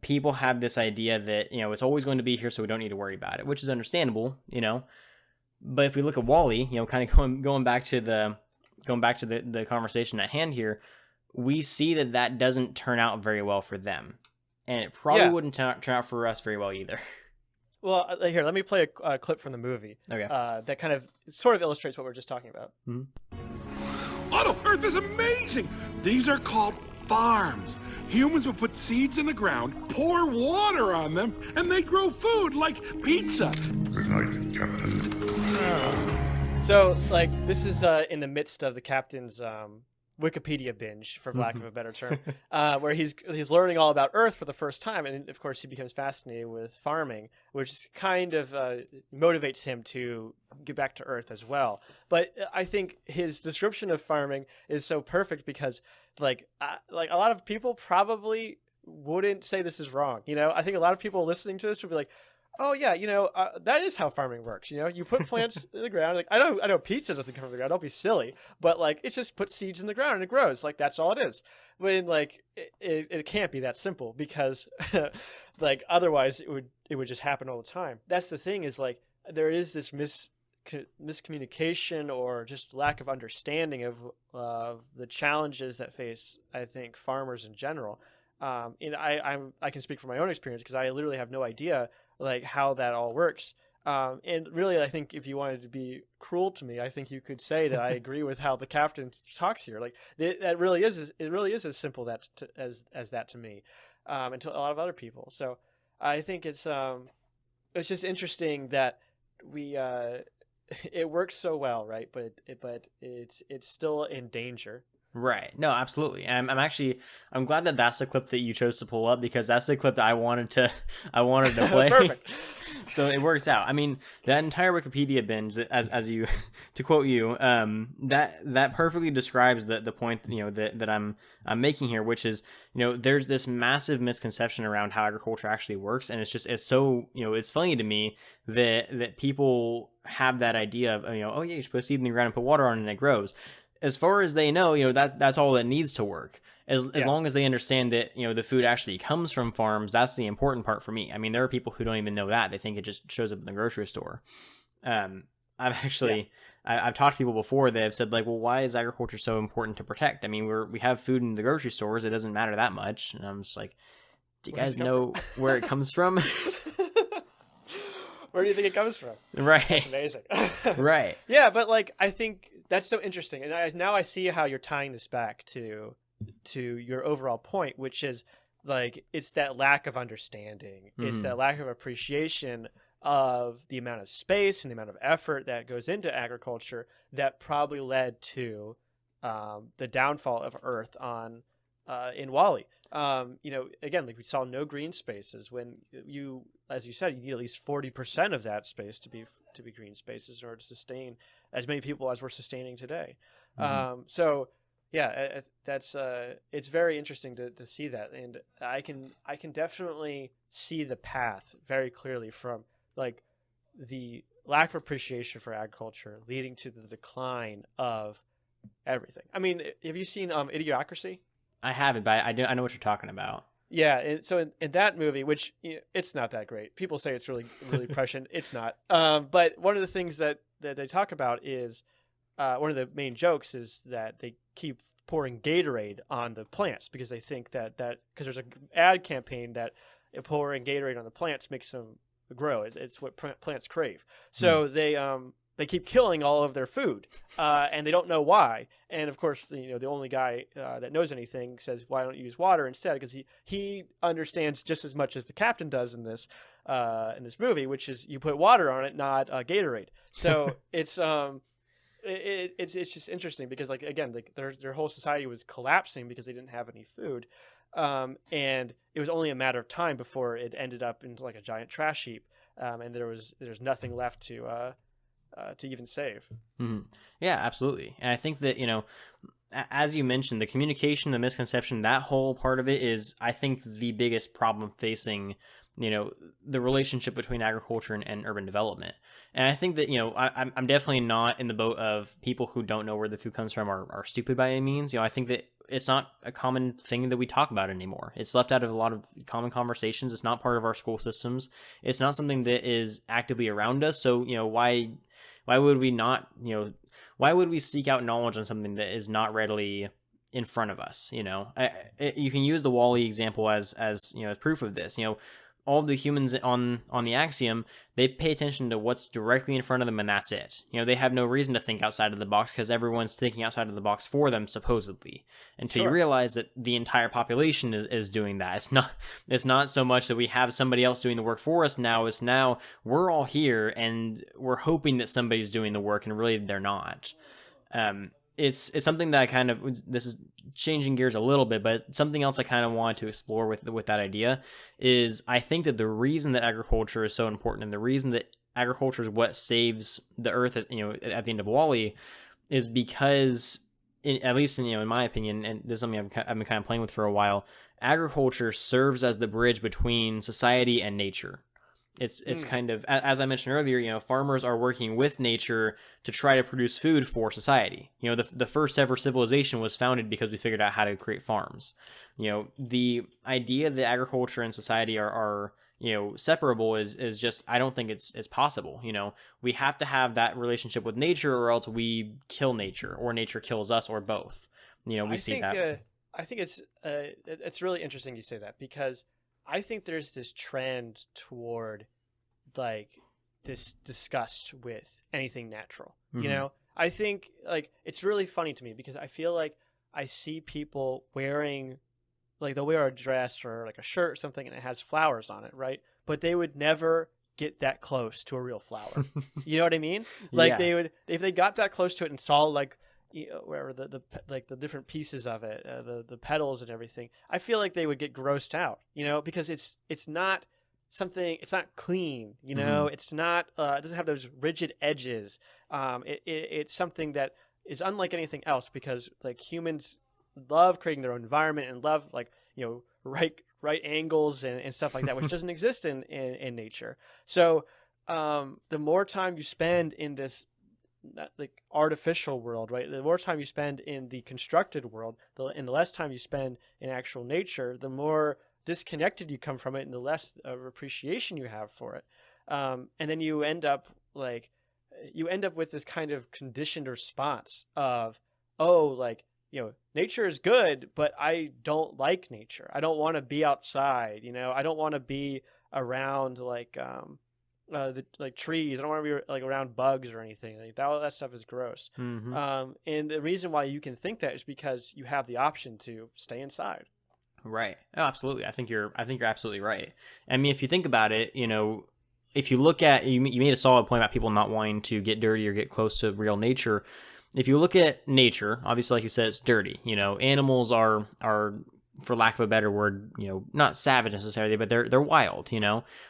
people have this idea that, it's always going to be here, so we don't need to worry about it, which is understandable, But if we look at Wall-E, kind of going back to the conversation at hand here, we see that doesn't turn out very well for them, and it probably wouldn't turn out for us very well either. Well, here, let me play a clip from the movie. Okay. That kind of sort of illustrates what we're just talking about. Oh, Earth is amazing. These are called farms. Humans will put seeds in the ground, pour water on them, and they grow food like pizza. Good night, Captain. So, this is in the midst of the captain's Wikipedia binge, for lack of a better term, where he's learning all about Earth for the first time, and of course he becomes fascinated with farming, which kind of motivates him to get back to Earth as well. But I think his description of farming is so perfect because, a lot of people probably wouldn't say this is wrong. I think a lot of people listening to this would be like, Oh yeah, that is how farming works. You put plants in the ground. Like I know pizza doesn't come from the ground. Don't be silly. But like it's just put seeds in the ground and it grows. Like that's all it is. When like it can't be that simple because like otherwise it would just happen all the time. That's the thing is like there is this miscommunication or just lack of understanding of the challenges that face I think farmers in general. And I can speak from my own experience because I literally have no idea like how that all works. And really, I think if you wanted to be cruel to me, I think you could say that I agree with how the captain talks here. Like that really is it really is as simple as that to me, and to a lot of other people. So I think it's just interesting that we it works so well, right? But it's still in danger. Right. No, absolutely. I'm glad that that's the clip that you chose to pull up because that's the clip that I wanted to play. Perfect. So it works out. I mean, that entire Wikipedia binge, as you, to quote you, that perfectly describes the point, that I'm making here, which is, there's this massive misconception around how agriculture actually works. And it's so, it's funny to me that people have that idea of, oh yeah, you should put a seed in the ground and put water on it and it grows. As far as they know, that's all that needs to work. As long as they understand that, the food actually comes from farms, that's the important part for me. I mean, there are people who don't even know that. They think it just shows up in the grocery store. I've talked to people before that have said like, well, why is agriculture so important to protect? I mean, we have food in the grocery stores. It doesn't matter that much. And I'm just like, do you guys know where it comes from? Where do you think it comes from? Right. That's amazing. Right. Yeah, but like I think that's so interesting, and now I see how you're tying this back to your overall point, which is like it's that lack of understanding, it's that lack of appreciation of the amount of space and the amount of effort that goes into agriculture that probably led to the downfall of Earth in Wall-E. Again, like we saw no green spaces when as you said, you need at least 40% of that space to be green spaces in order to sustain as many people as we're sustaining today. So yeah, it's very interesting to see that. And I can definitely see the path very clearly from like the lack of appreciation for agriculture leading to the decline of everything. I mean, have you seen Idiocracy? I haven't, but I know what you're talking about. Yeah, so in that movie, which it's not that great. People say it's really really prescient. It's not. But one of the things that they talk about is one of the main jokes is that they keep pouring Gatorade on the plants because they think that because there's an ad campaign that pouring Gatorade on the plants makes them grow. It's what plants crave. So they keep killing all of their food, and they don't know why. And of course, the only guy that knows anything says, "Why don't you use water instead?" Because he understands just as much as the captain does in this movie, which is you put water on it, not Gatorade. So it's just interesting because like again, like their whole society was collapsing because they didn't have any food, and it was only a matter of time before it ended up into like a giant trash heap, and there's nothing left to even save. Mm-hmm. Yeah, absolutely. And I think that, as you mentioned, the communication, the misconception, that whole part of it is, I think, the biggest problem facing, the relationship between agriculture and urban development. And I think that, I'm definitely not in the boat of people who don't know where the food comes from are stupid by any means. I think that it's not a common thing that we talk about anymore. It's left out of a lot of common conversations. It's not part of our school systems. It's not something that is actively around us. So, why would we not, why would we seek out knowledge on something that is not readily in front of us? You can use the Wall-E example as proof of this. All of the humans on the Axiom, they pay attention to what's directly in front of them, and that's it. They have no reason to think outside of the box because everyone's thinking outside of the box for them, supposedly. Until you realize that the entire population is doing that. It's not so much that we have somebody else doing the work for us now. It's now we're all here and we're hoping that somebody's doing the work, and really they're not. It's something that this is changing gears a little bit, but something else I kind of wanted to explore with that idea is I think that the reason that agriculture is so important and the reason that agriculture is what saves the earth at the end of Wall-E is because, at least in my opinion, and this is something I've been kind of playing with for a while, agriculture serves as the bridge between society and nature. It's kind of, as I mentioned earlier, farmers are working with nature to try to produce food for society. The first ever civilization was founded because we figured out how to create farms. The idea that agriculture and society are separable is just, I don't think it's possible. We have to have that relationship with nature, or else we kill nature, or nature kills us, or both. We see that. I think it's really interesting you say that, because I think there's this trend toward like this disgust with anything natural. I think like it's really funny to me, because I feel like I see people wearing, like, they'll wear a dress or like a shirt or something and it has flowers on it, right? But they would never get that close to a real flower. You know what I mean? Like, they would, if they got that close to it and saw like wherever the different pieces of it, the petals and everything, I feel like they would get grossed out, because it's not something, it's not clean, it's not, it doesn't have those rigid edges. It's something that is unlike anything else, because like humans love creating their own environment and love like, right angles and stuff like that, which doesn't exist in nature. So the more time you spend in this like artificial world, right, the more time you spend in the constructed world, and the less time you spend in actual nature, the more disconnected you come from it and the less appreciation you have for it. And then you end up with this kind of conditioned response of, nature is good, but I don't like nature. I don't want to be outside. I don't want to be around like trees. I don't want to be like around bugs or anything. Like that stuff is gross. And the reason why you can think that is because you have the option to stay inside. Right. Oh, absolutely. I think you're absolutely right. I mean, if you think about it, if you look at, you made a solid point about people not wanting to get dirty or get close to real nature. If you look at nature, obviously, like you said, it's dirty. Animals are, for lack of a better word, not savage necessarily, but they're wild.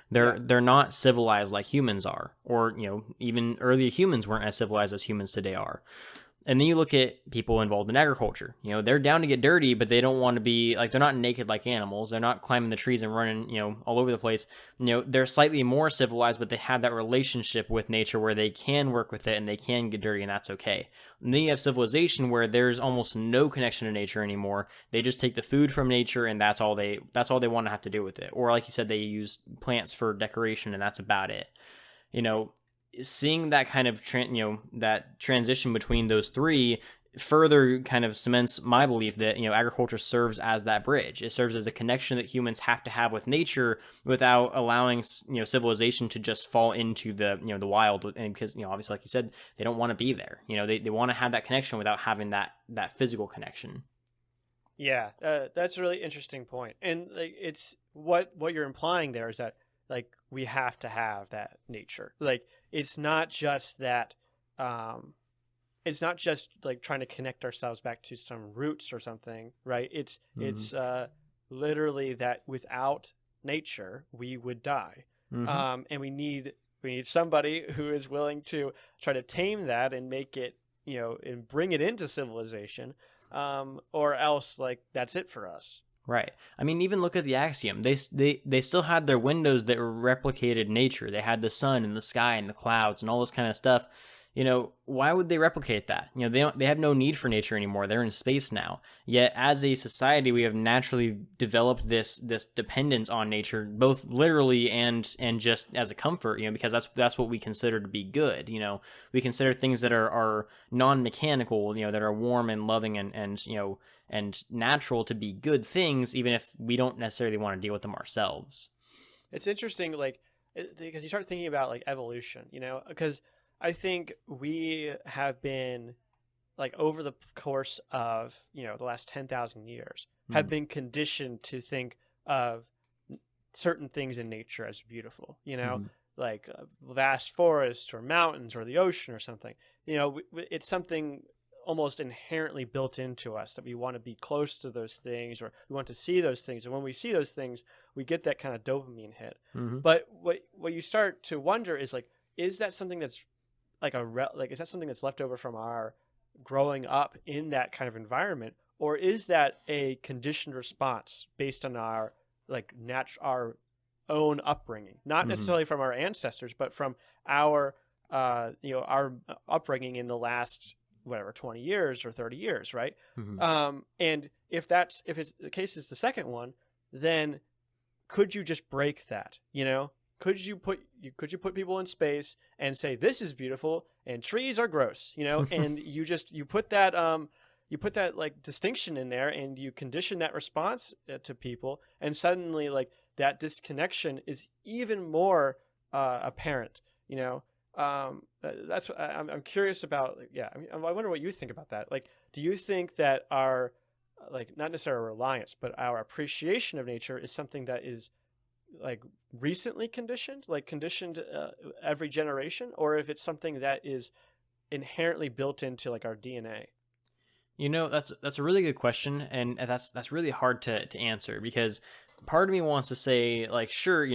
They're not civilized like humans are, or even earlier humans weren't as civilized as humans today are. And then you look at people involved in agriculture. They're down to get dirty, but they don't want to be like, they're not naked like animals. They're not climbing the trees and running, all over the place. They're slightly more civilized, but they have that relationship with nature where they can work with it and they can get dirty, and that's okay. And then you have civilization where there's almost no connection to nature anymore. They just take the food from nature, and that's all they want to have to do with it. Or like you said, they use plants for decoration, and that's about it. Seeing that kind of that transition between those three further kind of cements my belief that agriculture serves as that bridge. It serves as a connection that humans have to have with nature without allowing civilization to just fall into the the wild, and because obviously, like you said, they don't want to be there. They want to have that connection without having that physical connection. Yeah, that's a really interesting point. And like, it's what you're implying there is that like we have to have that nature. Like, it's not just that, it's not just like trying to connect ourselves back to some roots or something, right? It's literally that without nature we would die, and we need somebody who is willing to try to tame that and make it, and bring it into civilization, or else like that's it for us. Right. I mean, even look at the Axiom. They still had their windows that replicated nature. They had the sun and the sky and the clouds and all this kind of stuff. Why would they replicate that? They have no need for nature anymore. They're in space now. Yet, as a society, we have naturally developed this dependence on nature, both literally and just as a comfort. Because that's what we consider to be good. We consider things that are non-mechanical. That are warm and loving and natural to be good things, even if we don't necessarily want to deal with them ourselves. It's interesting, like, because you start thinking about like evolution. Because I think we have been, like, over the course of, the last 10,000 years, have been conditioned to think of certain things in nature as beautiful, like vast forests or mountains or the ocean or something. It's something almost inherently built into us that we want to be close to those things, or we want to see those things. And when we see those things, we get that kind of dopamine hit. But what you start to wonder is, like, is that something that's like is that something that's left over from our growing up in that kind of environment, or is that a conditioned response based on our like our own upbringing, not necessarily from our ancestors, but from our our upbringing in the last 20 years or 30 years, right? And if it's the case is the second one, then could you just break that? Could you put people in space and say this is beautiful and trees are gross, and you put that like distinction in there, and you condition that response to people, and suddenly like that disconnection is even more apparent. That's what I'm curious about. I wonder what you think about that. Like, do you think that our like not necessarily reliance, but our appreciation of nature is something that is like recently conditioned every generation, or if it's something that is inherently built into like our DNA? That's a really good question, and that's really hard to answer, because part of me wants to say, like, sure,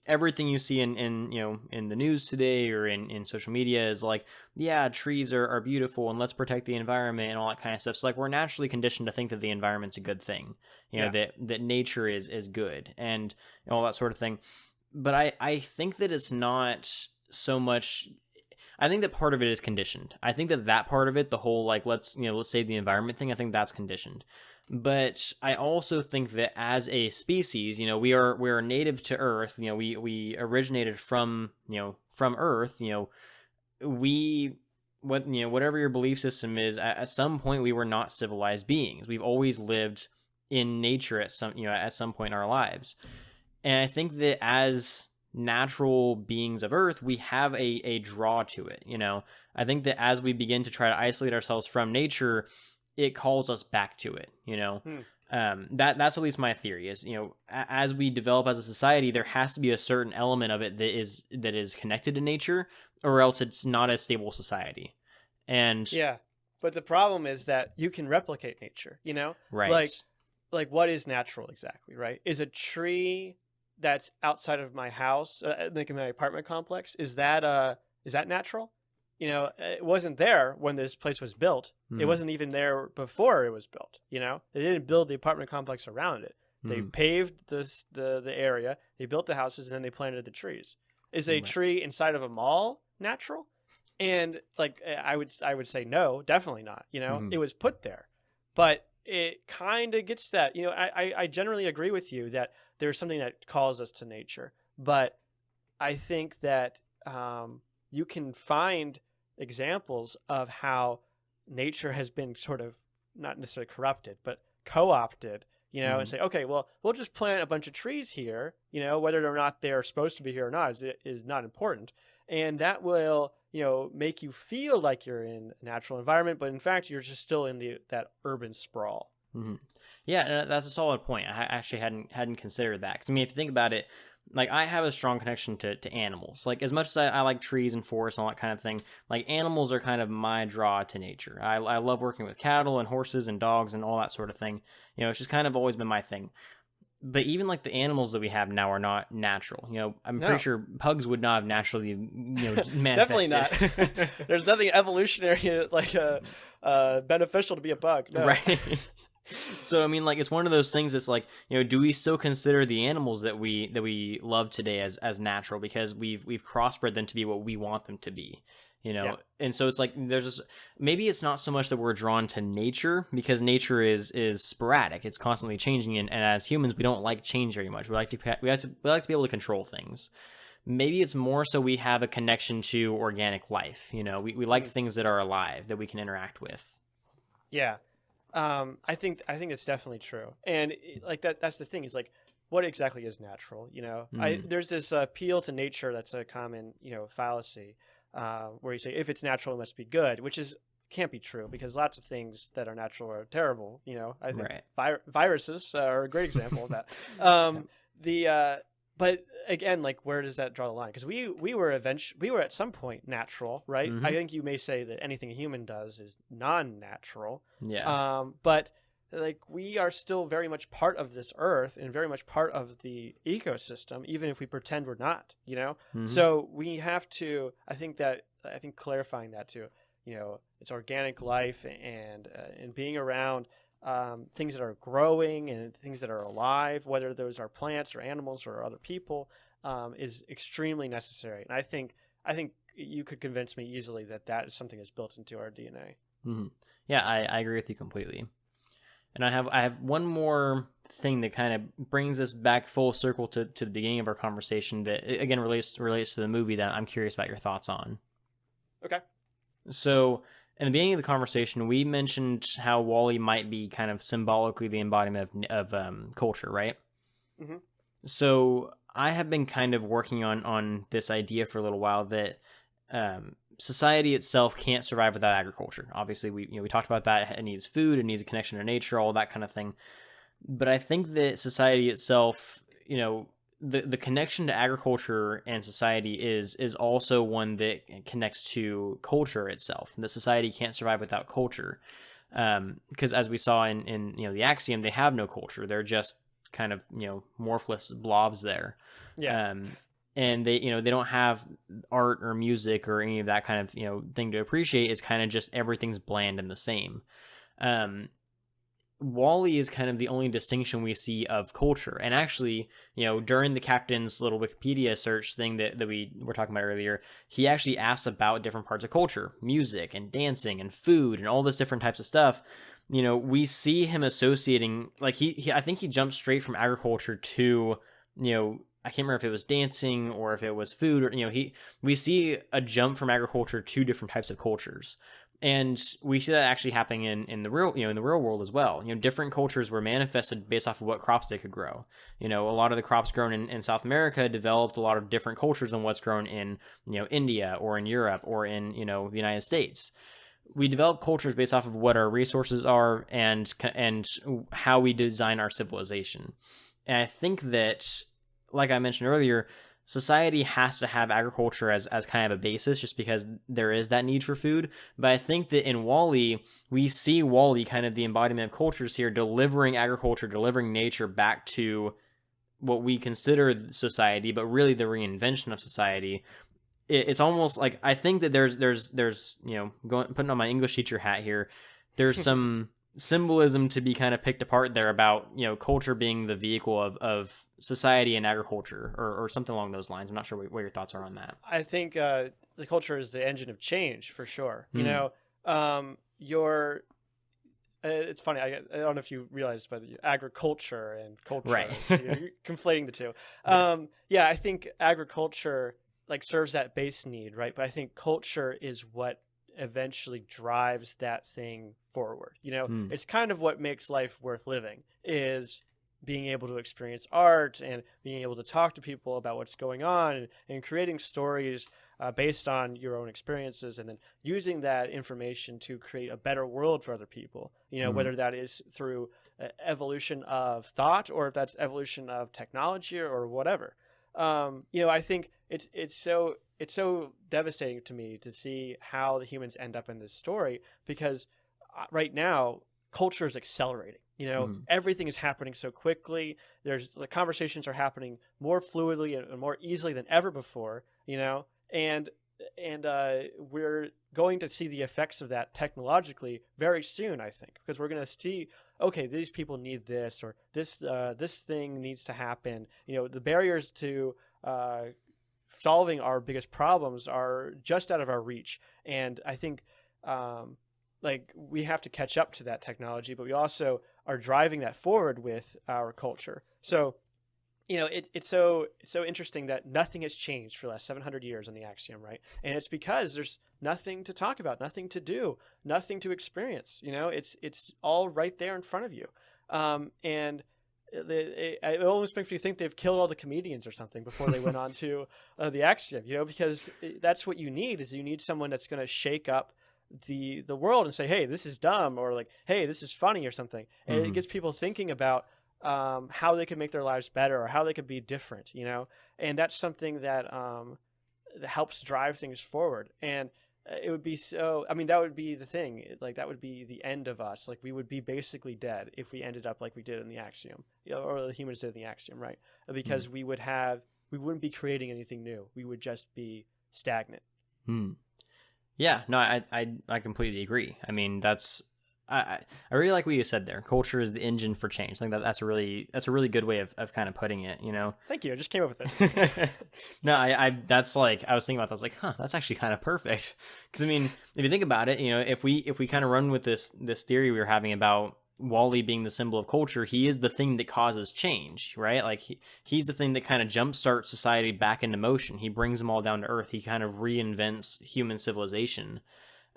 everything you see in the news today or in social media is like, yeah, trees are beautiful and let's protect the environment and all that kind of stuff. So like we're naturally conditioned to think that the environment's a good thing, that nature is good and all that sort of thing. But I think that it's not so much. I think that part of it is conditioned. I think that part of it, the whole like let's save the environment thing, I think that's conditioned. But I also think that as a species, we're native to Earth. We originated from Earth. Whatever your belief system is, at some point we were not civilized beings. We've always lived in nature at some point in our lives. And I think that as natural beings of Earth, we have a draw to it. I think that as we begin to try to isolate ourselves from nature, it calls us back to it. That's at least my theory is, as we develop as a society, there has to be a certain element of it that is connected to nature, or else it's not a stable society. And yeah, but the problem is that you can replicate nature, right? Like what is natural exactly, right? Is a tree that's outside of my house, like in my apartment complex, is that natural? It wasn't there when this place was built. It wasn't even there before it was built. They didn't build the apartment complex around it. They paved the area, they built the houses, and then they planted the trees. Is a tree inside of a mall natural? And like I would say no, definitely not. It was put there, but it kind of gets that. I generally agree with you that there's something that calls us to nature, but I think that you can find examples of how nature has been sort of not necessarily corrupted, but co-opted, and say, okay, well, we'll just plant a bunch of trees here, whether or not they're supposed to be here or not is not important. And that will, make you feel like you're in a natural environment, but in fact, you're just still in that urban sprawl. Mm-hmm. Yeah, that's a solid point. I actually hadn't considered that. Because, if you think about it, like, I have a strong connection to animals. Like, as much as I like trees and forests and all that kind of thing, like, animals are kind of my draw to nature. I love working with cattle and horses and dogs and all that sort of thing. It's just kind of always been my thing. But even, like, the animals that we have now are not natural. I'm pretty sure pugs would not have naturally, manifested. Definitely not. There's nothing evolutionary, like, beneficial to be a bug. No. Right. So like, it's one of those things that's like, do we still consider the animals that we love today as natural because we've crossbred them to be what we want them to be, Yeah. And so it's like there's this, maybe it's not so much that we're drawn to nature because nature is sporadic, it's constantly changing, and as humans we don't like change very much. We like to be able to control things. Maybe it's more so we have a connection to organic life. We like things that are alive that we can interact with. Yeah. I think it's definitely true. And like that's the thing is like, what exactly is natural? There's this appeal to nature. That's a common, fallacy, where you say, if it's natural, it must be good, which can't be true because lots of things that are natural are terrible. I think viruses are a great example of that. But again, like, where does that draw the line? Because we were at some point natural, right? I think you may say that anything a human does is non-natural. Yeah. But like, we are still very much part of this earth and very much part of the ecosystem, even if we pretend we're not. So we have to. I think clarifying that too. It's organic life and being around things that are growing and things that are alive, whether those are plants or animals or other people, is extremely necessary. And I think you could convince me easily that is something that's built into our DNA. Mm-hmm. Yeah, I agree with you completely. And I have one more thing that kind of brings us back full circle to the beginning of our conversation that again relates to the movie that I'm curious about your thoughts on. Okay. So in the beginning of the conversation, we mentioned how Wall-E might be kind of symbolically the embodiment of culture, right? Mm-hmm. So I have been kind of working on this idea for a little while that society itself can't survive without agriculture. Obviously, we talked about that. It needs food, it needs a connection to nature, all that kind of thing. But I think that society itself, the connection to agriculture and society is also one that connects to culture itself. That society can't survive without culture, because as we saw in the Axiom, they have no culture. They're just kind of morphless blobs there. Yeah. And they they don't have art or music or any of that kind of thing to appreciate. It's kind of just everything's bland and the same. Wall-E is kind of the only distinction we see of culture. And actually, during the captain's little Wikipedia search thing that we were talking about earlier, he actually asks about different parts of culture, music and dancing and food and all this different types of stuff. We see him associating, like I think he jumped straight from agriculture to, I can't remember if it was dancing or if it was food or, we see a jump from agriculture to different types of cultures. And we see that actually happening in the real, in the real world as well. Different cultures were manifested based off of what crops they could grow. A lot of the crops grown in South America developed a lot of different cultures than what's grown in, India or in Europe or in, the United States. We develop cultures based off of what our resources are and how we design our civilization. And I think that, like I mentioned earlier, society has to have agriculture as kind of a basis just because there is that need for food. But I think that in Wall-E, we see Wall-E kind of the embodiment of cultures here, delivering agriculture, delivering nature back to what we consider society, but really the reinvention of society. It's almost like, I think that there's putting on my English teacher hat here, there's some symbolism to be kind of picked apart there about culture being the vehicle of society and agriculture or something along those lines. I'm not sure what your thoughts are on that. I think the culture is the engine of change for sure. It's funny, I don't know if you realized, but agriculture and culture, right? You're conflating the two. Yes. Yeah, I think agriculture serves that base need, right? But I think culture is what eventually drives that thing forward. It's kind of what makes life worth living, is being able to experience art and being able to talk to people about what's going on and creating stories based on your own experiences, and then using that information to create a better world for other people, whether that is through evolution of thought or if that's evolution of technology or whatever. I think it's so devastating to me to see how the humans end up in this story, because right now culture is accelerating. Everything is happening so quickly. The conversations are happening more fluidly and more easily than ever before. And we're going to see the effects of that technologically very soon, I think, because we're going to see, okay, these people need this, or this thing needs to happen. The barriers to solving our biggest problems are just out of our reach. And I think we have to catch up to that technology, but we also are driving that forward with our culture. So, it's so interesting that nothing has changed for the last 700 years on the Axiom, right? And it's because there's nothing to talk about, nothing to do, nothing to experience. It's all right there in front of you. And it almost makes me think they've killed all the comedians or something before they went on to the Axiom, because that's what you need someone that's going to shake up the world and say, hey, this is dumb, or hey, this is funny or something. And it gets people thinking about how they can make their lives better or how they could be different, and that's something that helps drive things forward. And it would be that would be the thing, that would be the end of us. We would be basically dead if we ended up like we did in the Axiom, or the humans did in the Axiom, right? Because we wouldn't be creating anything new. We would just be stagnant. Yeah, no, I completely agree. I mean, that's I really like what you said there. Culture is the engine for change. I think that's a really good way of kind of putting it, you know? Thank you. I just came up with it. No, that's like, I was thinking about that. I was like, that's actually kind of perfect. Because I mean, if you think about it, you know, if we kind of run with this theory we were having about Wally being the symbol of culture, he is the thing that causes change, right? Like he's the thing that kind of jumpstarts society back into motion. He brings them all down to earth. He kind of reinvents human civilization.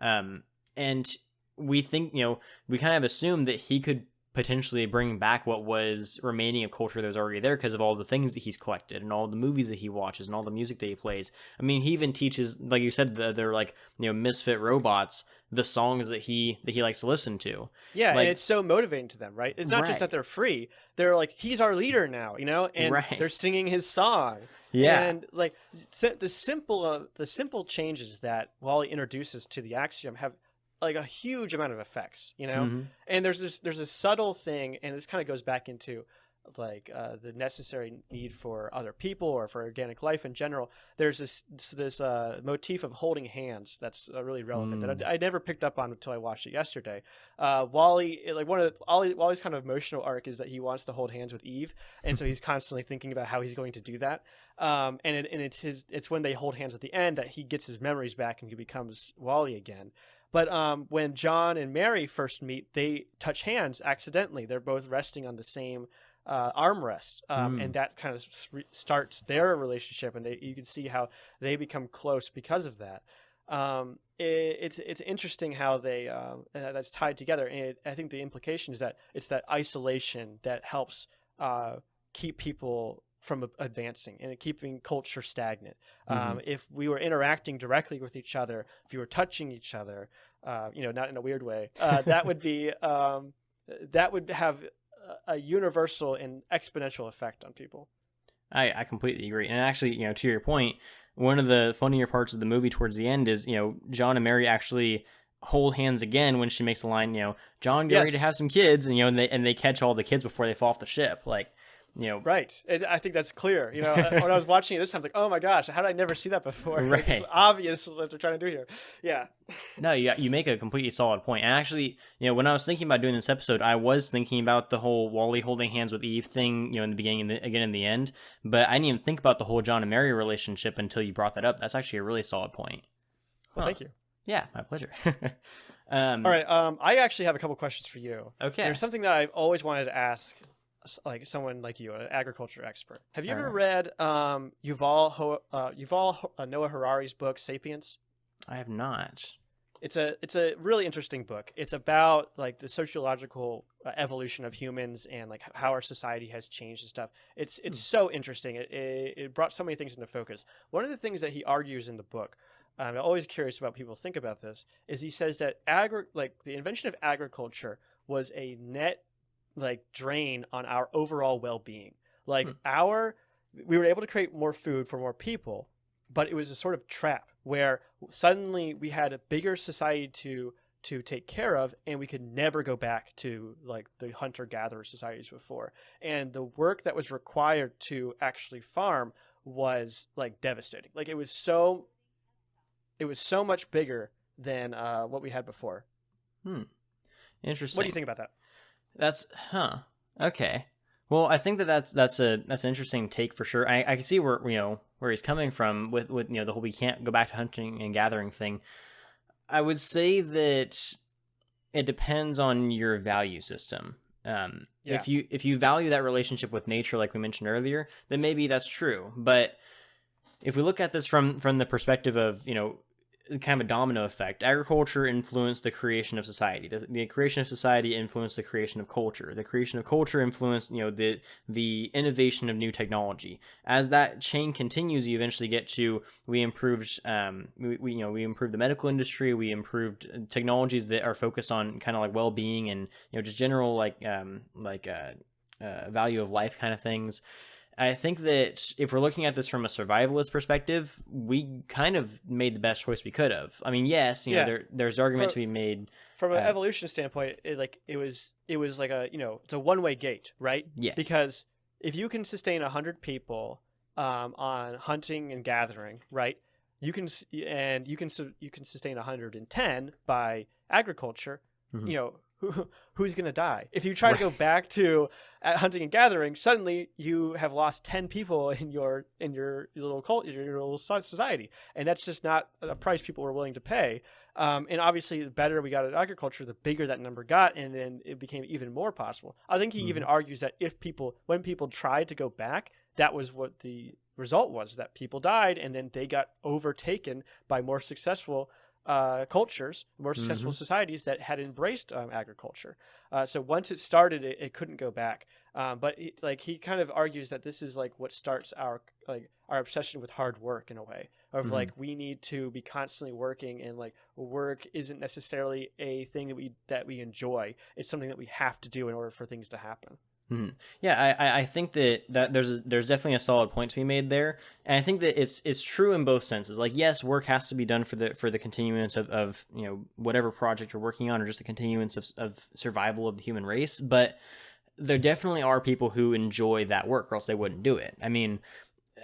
And we think, you know, we kind of assume that he could potentially bring back what was remaining of culture that was already there because of all the things that he's collected and all the movies that he watches and all the music that he plays. I mean, he even teaches, like you said, they're like, you know, misfit robots, the songs that he likes to listen to. Yeah, like, and it's so motivating to them, right? It's not just that they're free. They're like, he's our leader now, you know, and they're singing his song. Yeah. And like the simple changes that Wally introduces to the axiom have like a huge amount of effects, you know? Mm-hmm. And there's a subtle thing, and this kind of goes back into like the necessary need for other people or for organic life in general. There's this motif of holding hands that's really relevant that I never picked up on until I watched it yesterday. Wally, like Wally's kind of emotional arc is that he wants to hold hands with Eve, and so he's constantly thinking about how he's going to do that. And it's when they hold hands at the end that he gets his memories back and he becomes Wally again. But when John and Mary first meet, they touch hands accidentally. They're both resting on the same armrest, and that kind of starts their relationship, and you can see how they become close because of that. It's interesting how they that's tied together, and I think the implication is that it's that isolation that helps keep people from advancing and keeping culture stagnant. If we were interacting directly with each other, if you were touching each other, you know, not in a weird way, that would be that would have a universal and exponential effect on people. I completely agree. And actually, you know, to your point, one of the funnier parts of the movie towards the end is, you know, John and Mary actually hold hands again when she makes the line, you know, John, get ready to have some kids, and you know, and they catch all the kids before they fall off the ship, like. You know, right. I think that's clear. You know, when I was watching it this time, I was like, oh my gosh, how did I never see that before? Right. Like, it's obvious what they're trying to do here. Yeah. No, you make a completely solid point. And actually, you know, when I was thinking about doing this episode, I was thinking about the whole Wally holding hands with Eve thing, you know, in the beginning and again in the end. But I didn't even think about the whole John and Mary relationship until you brought that up. That's actually a really solid point. Well, thank you. Yeah, my pleasure. All right. I actually have a couple questions for you. Okay. There's something that I've always wanted to ask, like someone like you, an agriculture expert. Have you ever read Yuval Noah Harari's book *Sapiens*? I have not. It's a really interesting book. It's about like the sociological evolution of humans and like how our society has changed and stuff. It's so interesting. It brought so many things into focus. One of the things that he argues in the book, I'm always curious about people think about this, is he says that the invention of agriculture was a net like drain on our overall well-being. Like we were able to create more food for more people, but it was a sort of trap where suddenly we had a bigger society to take care of, and we could never go back to like the hunter-gatherer societies before. And the work that was required to actually farm was like devastating. Like it was so much bigger than what we had before. Interesting. What do you think about that? Okay. Well, I think that's an interesting take for sure. I can see where he's coming from with you know the whole we can't go back to hunting and gathering thing. I would say that it depends on your value system. If you value that relationship with nature, like we mentioned earlier, then maybe that's true. But if we look at this from the perspective of, you know, kind of a domino effect, agriculture influenced the creation of society. The creation of society influenced the creation of culture. The creation of culture influenced, you know, the innovation of new technology. As that chain continues, you eventually get to we improved we improved the medical industry. We improved technologies that are focused on kind of like well-being and, you know, just general value of life kind of things. I think that if we're looking at this from a survivalist perspective, we kind of made the best choice we could have. I mean, yes, you know, there's argument to be made from an evolution standpoint. It was like a, you know, it's a one-way gate, right? Yes. Because if you can sustain 100 people on hunting and gathering, right, you can sustain 110 by agriculture. Mm-hmm. You know, who's going to die? If you try to go back to hunting and gathering, suddenly you have lost 10 people in your little cult, your little society, and that's just not a price people were willing to pay. And obviously, the better we got at agriculture, the bigger that number got, and then it became even more possible. I think he even argues that when people tried to go back, that was what the result was, that people died, and then they got overtaken by more successful cultures, more successful societies that had embraced agriculture. So once it started, it couldn't go back. But he kind of argues that this is like what starts our obsession with hard work in a way of like we need to be constantly working, and like work isn't necessarily a thing that we enjoy. It's something that we have to do in order for things to happen. Mm-hmm. Yeah, I think that there's definitely a solid point to be made there, and I think that it's true in both senses. Like, yes, work has to be done for the continuance of whatever project you're working on, or just the continuance of survival of the human race. But there definitely are people who enjoy that work, or else they wouldn't do it. I mean,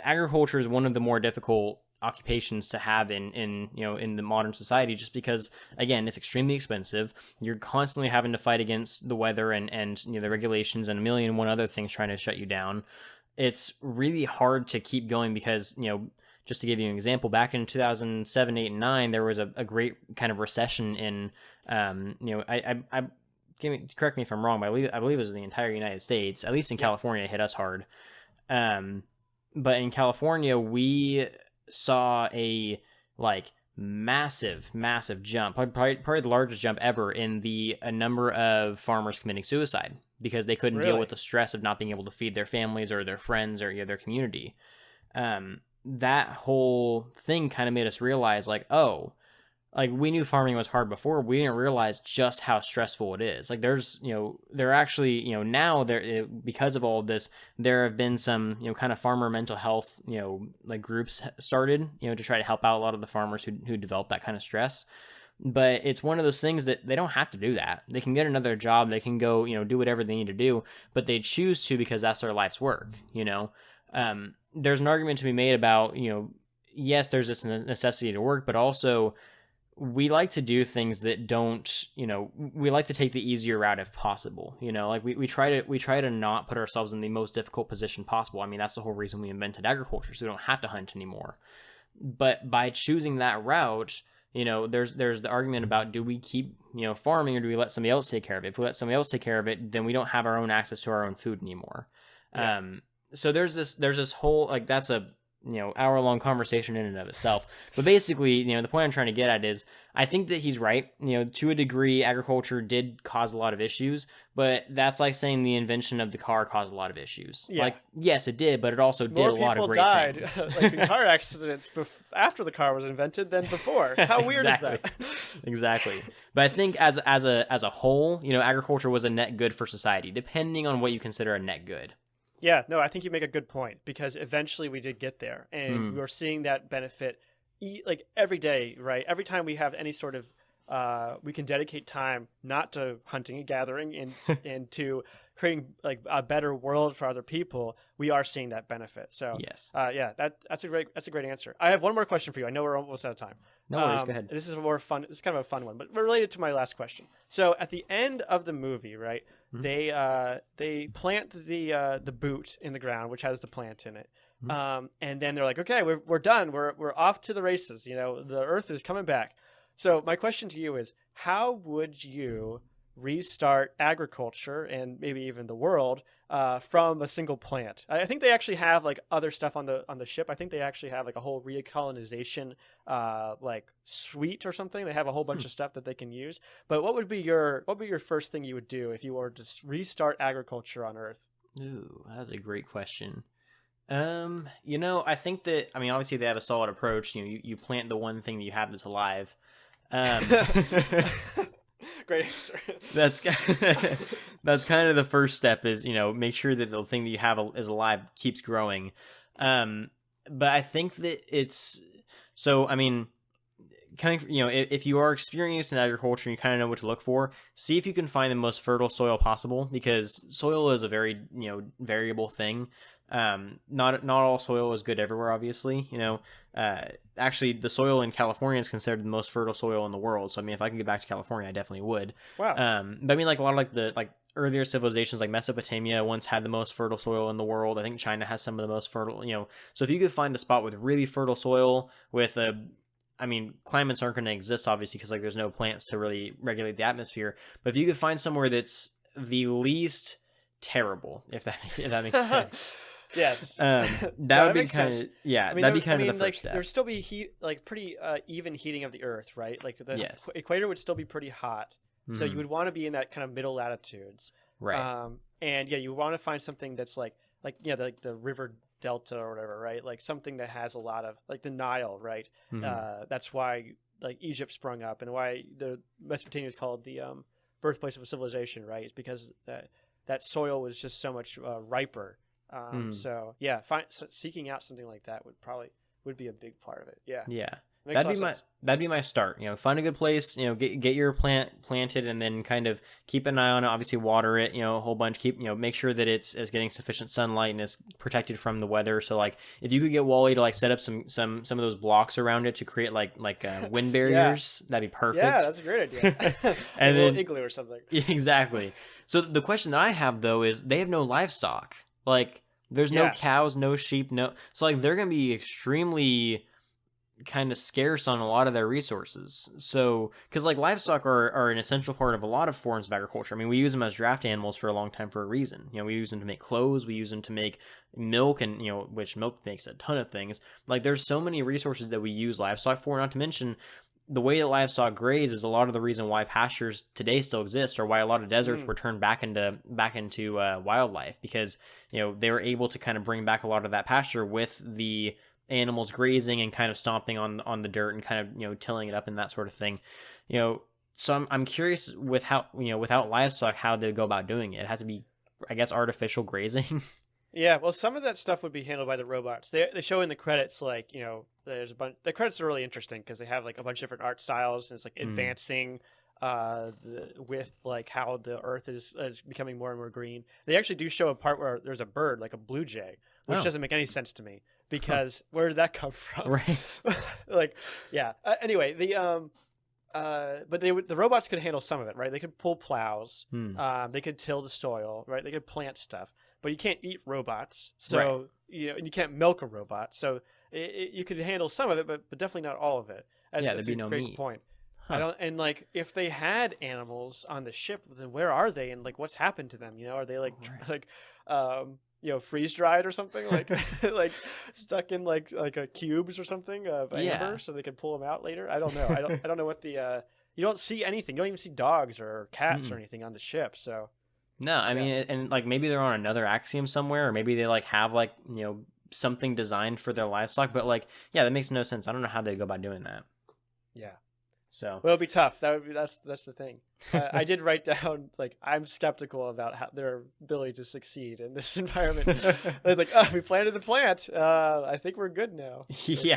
agriculture is one of the more difficult occupations to have in the modern society, just because, again, it's extremely expensive. You're constantly having to fight against the weather and the regulations and a million and one other things trying to shut you down. It's really hard to keep going because, just to give you an example, back in 2007, 8, and 9, there was a great kind of recession in, correct me if I'm wrong, but I believe it was the entire United States, at least in California, it hit us hard. But in California, we saw a massive jump, probably the largest jump ever in a number of farmers committing suicide because they couldn't deal with the stress of not being able to feed their families or their friends or their community. That whole thing kind of made us realize we knew farming was hard before. We didn't realize just how stressful it is. There actually, now there, because of all of this, there have been some, kind of farmer mental health, groups started, to try to help out a lot of the farmers who develop that kind of stress. But it's one of those things that they don't have to do that. They can get another job. They can go, do whatever they need to do, but they choose to because that's their life's work. There's an argument to be made about, yes, there's this necessity to work, but also we like to do things that don't, we like to take the easier route if possible. We try to not put ourselves in the most difficult position possible. I mean, that's the whole reason we invented agriculture, so we don't have to hunt anymore. But by choosing that route, there's the argument about, do we keep, farming, or do we let somebody else take care of it? If we let somebody else take care of it, then we don't have our own access to our own food anymore. Yeah. So there's this whole, that's a, hour-long conversation in and of itself. But basically, the point I'm trying to get at is, I think that he's right. To a degree, agriculture did cause a lot of issues, but that's like saying the invention of the car caused a lot of issues. Yeah. Yes, it did, but it also did a lot of great things. More people died, in car accidents after the car was invented than before. How weird is that? Exactly. But I think as a whole, agriculture was a net good for society, depending on what you consider a net good. Yeah, no, I think you make a good point, because eventually we did get there, and we're seeing that benefit every day, right? Every time we have any sort of, we can dedicate time not to hunting and gathering and to creating a better world for other people, we are seeing that benefit. So yes, that's a great answer. I have one more question for you. I know we're almost out of time. No worries, go ahead. This is more fun. This is kind of a fun one, but related to my last question. So at the end of the movie, right? They plant the boot in the ground, which has the plant in it, and then they're like, okay, we're done. We're off to the races. The Earth is coming back. So my question to you is, how would you restart agriculture and maybe even the world from a single plant? I think they actually have other stuff on the ship. I think they actually have a whole recolonization suite or something. They have a whole bunch of stuff that they can use. But what would be your first thing you would do if you were to restart agriculture on Earth? Ooh, that's a great question. I think that, obviously they have a solid approach. You plant the one thing that you have that's alive. Great answer. That's kind of the first step, is make sure that the thing that you have is alive keeps growing. But I think that it's so. if you are experienced in agriculture and you kind of know what to look for, see if you can find the most fertile soil possible, because soil is a very, variable thing. Not all soil is good everywhere, obviously. Actually, the soil in California is considered the most fertile soil in the world. So I mean, if I could get back to California, I definitely would. Wow. But I mean, like a lot of the earlier civilizations, like Mesopotamia once had the most fertile soil in the world. I think China has some of the most fertile. So if you could find a spot with really fertile soil with climates aren't going to exist, obviously, because there's no plants to really regulate the atmosphere. But if you could find somewhere that's the least terrible, if that makes sense. Yes. That would be kind of that'd be kind of the first step. There'd still be heat, pretty even heating of the Earth, right? Like the equator would still be pretty hot, so you would want to be in that kind of middle latitudes, right? And you want to find something that's like the river delta or whatever, right? Like something that has a lot of the Nile, right? That's why Egypt sprung up, and why the Mesopotamia is called the birthplace of a civilization, right? It's because that soil was just so much riper. So yeah, seeking out something like that would be a big part of it. Yeah. That'd be my start. Find a good place. Get your plant planted, and then kind of keep an eye on it. Obviously, water it. A whole bunch. Make sure that it's getting sufficient sunlight and is protected from the weather. So if you could get Wally to set up some of those blocks around it to create wind barriers, that'd be perfect. Yeah, that's a great idea. And a little igloo or something. Exactly. So the question that I have though is, they have no livestock. There's no cows, no sheep, so they're going to be extremely kind of scarce on a lot of their resources. So, because livestock are an essential part of a lot of forms of agriculture. I mean, we use them as draft animals for a long time for a reason. We use them to make clothes, we use them to make milk, and which milk makes a ton of things. There's so many resources that we use livestock for, not to mention the way that livestock graze is a lot of the reason why pastures today still exist, or why a lot of deserts were turned back into wildlife, because they were able to kind of bring back a lot of that pasture with the animals grazing and kind of stomping on the dirt and kind of tilling it up and that sort of thing. So I'm curious with how without livestock, how they go about doing it. It had to be, I guess, artificial grazing. Yeah, well, some of that stuff would be handled by the robots. They show in the credits, there's a bunch. The credits are really interesting because they have a bunch of different art styles, and it's advancing with how the Earth is becoming more and more green. They actually do show a part where there's a bird, like a blue jay, which doesn't make any sense to me, because where did that come from? Right. Anyway, but the robots could handle some of it, right? They could pull plows, they could till the soil, right? They could plant stuff. But you can't eat robots, so and you can't milk a robot. So you could handle some of it, but definitely not all of it. That's a great meat. point. If they had animals on the ship, then where are they, and what's happened to them? Are they freeze dried or something, stuck in a cubes or something of amber, so they can pull them out later? I don't know. I don't know what the you don't see anything. You don't even see dogs or cats or anything on the ship. So. No, I mean, and maybe they're on another axiom somewhere, or maybe they have something designed for their livestock, but that makes no sense. I don't know how they go about doing that. Yeah. So. Well, it'd be tough. That's the thing. I did write down I'm skeptical about their ability to succeed in this environment. They're we planted the plant. I think we're good now. Yeah.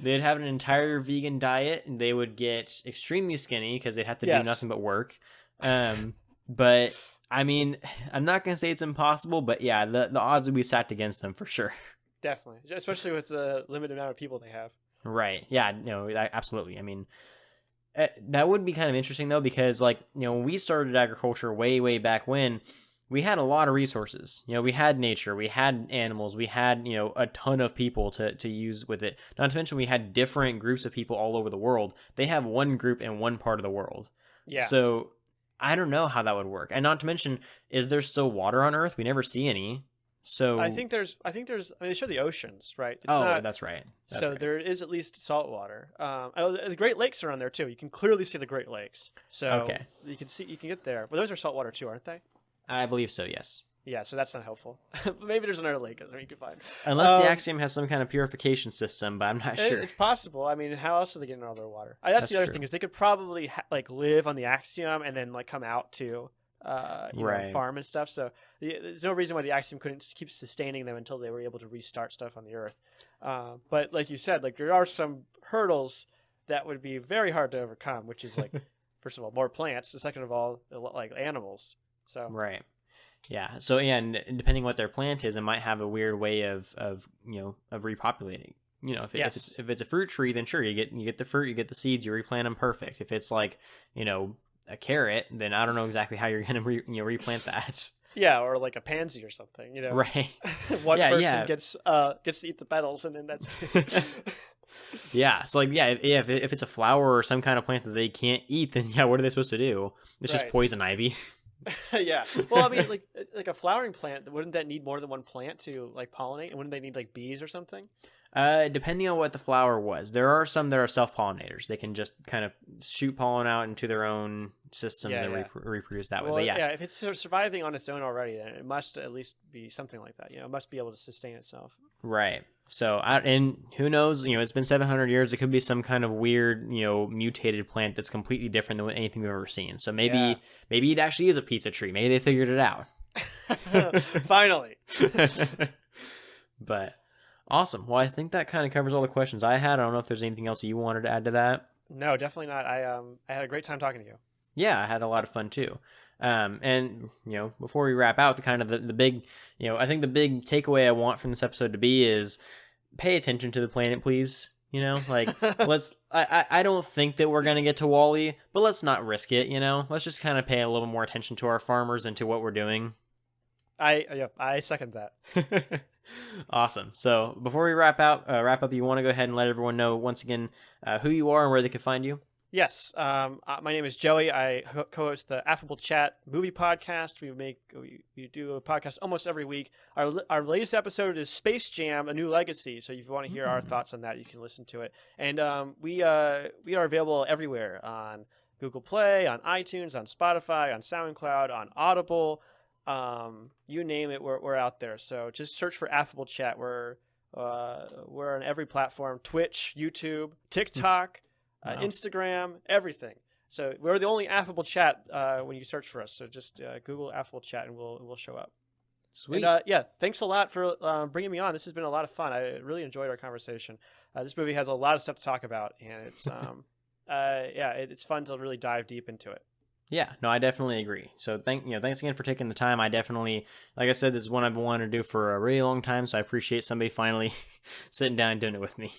They'd have an entire vegan diet, and they would get extremely skinny because they'd have to do nothing but work. But. I mean, I'm not going to say it's impossible, but yeah, the odds would be stacked against them for sure. Definitely. Especially with the limited amount of people they have. Right. Yeah, no, absolutely. I mean, that would be kind of interesting, though, because, when we started agriculture way, way back when, we had a lot of resources. We had nature, we had animals, we had, a ton of people to use with it. Not to mention we had different groups of people all over the world. They have one group in one part of the world. Yeah. So I don't know how that would work. And not to mention, is there still water on Earth? We never see any. So I think there's. I mean, they show the oceans, right? That's right. There is at least salt water. The Great Lakes are on there too. You can clearly see the Great Lakes. So you can get there. But those are saltwater too, aren't they? I believe so. Yes. Yeah, so that's not helpful. Maybe there's another lake you can find. Unless the Axiom has some kind of purification system, but I'm not sure. It's possible. I mean, how else are they getting all their water? That's the other thing, is they could probably live on the Axiom and then come out to farm and stuff. So there's no reason why the Axiom couldn't keep sustaining them until they were able to restart stuff on the Earth. But like you said, there are some hurdles that would be very hard to overcome, which is like, first of all, more plants. And second of all, like animals. So Right. Yeah. So yeah, and depending what their plant is, it might have a weird way of repopulating. If it's a fruit tree, then sure, you get the fruit, you get the seeds, you replant them perfect. If it's like, a carrot, then I don't know exactly how you're going to replant that. Yeah, or like a pansy or something, Right. One person gets to eat the petals, and then that's Yeah. So like, if it's a flower or some kind of plant that they can't eat, then yeah, what are they supposed to do? It's just poison ivy. Yeah. Well, I mean, like a flowering plant, wouldn't that need more than one plant to like pollinate? And wouldn't they need like bees or something? Depending on what the flower was, there are some that are self-pollinators. They can just kind of shoot pollen out into their own systems and reproduce that way. But yeah, if it's surviving on its own already, then it must at least be something like that. It must be able to sustain itself. Right. So, and who knows? It's been 700 years. It could be some kind of weird, mutated plant that's completely different than anything we've ever seen. So maybe it actually is a pizza tree. Maybe they figured it out. Finally. But. Awesome. Well, I think that kind of covers all the questions I had. I don't know if there's anything else you wanted to add to that. No, definitely not. I had a great time talking to you. Yeah, I had a lot of fun too. And before we wrap out, the big, I think the big takeaway I want from this episode to be is pay attention to the planet, please. Like I don't think that we're gonna get to Wall-E, but let's not risk it. Let's just kind of pay a little more attention to our farmers and to what we're doing. I second that. Awesome. So before we wrap up, you want to go ahead and let everyone know once again who you are and where they can find you? Yes. My name is Joey. I co-host the Affable Chat movie podcast. We do a podcast almost every week. Our latest episode is Space Jam: A New Legacy. So if you want to hear our thoughts on that, you can listen to it. And we are available everywhere on Google Play, on iTunes, on Spotify, on SoundCloud, on Audible. You name it, we're out there. So just search for Affable Chat. We're on every platform: Twitch, YouTube, TikTok, Instagram, everything. So we're the only Affable Chat when you search for us. So just Google Affable Chat and we'll show up. Sweet. And, thanks a lot for bringing me on. This has been a lot of fun. I really enjoyed our conversation. This movie has a lot of stuff to talk about, and it's it's fun to really dive deep into it. Yeah, no, I definitely agree. So thanks again for taking the time. I definitely, like I said, this is one I've been wanting to do for a really long time. So I appreciate somebody finally sitting down and doing it with me.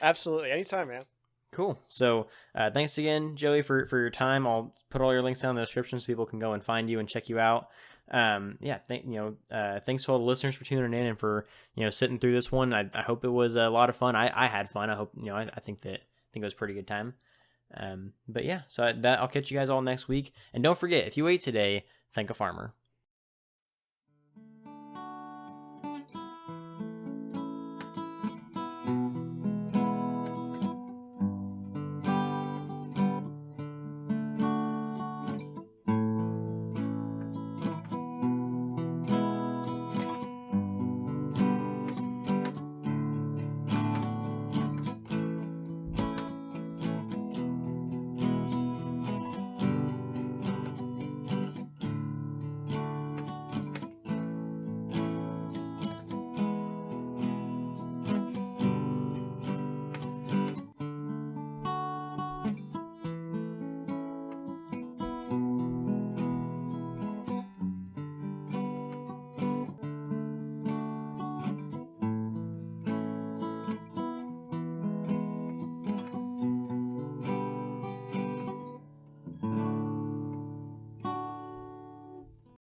Absolutely, anytime, man. Cool. So thanks again, Joey, for your time. I'll put all your links down in the description so people can go and find you and check you out. Thanks to all the listeners for tuning in and for sitting through this one. I hope it was a lot of fun. I had fun. I hope I think it was a pretty good time. But yeah, so I'll catch you guys all next week. And don't forget, if you ate today, thank a farmer.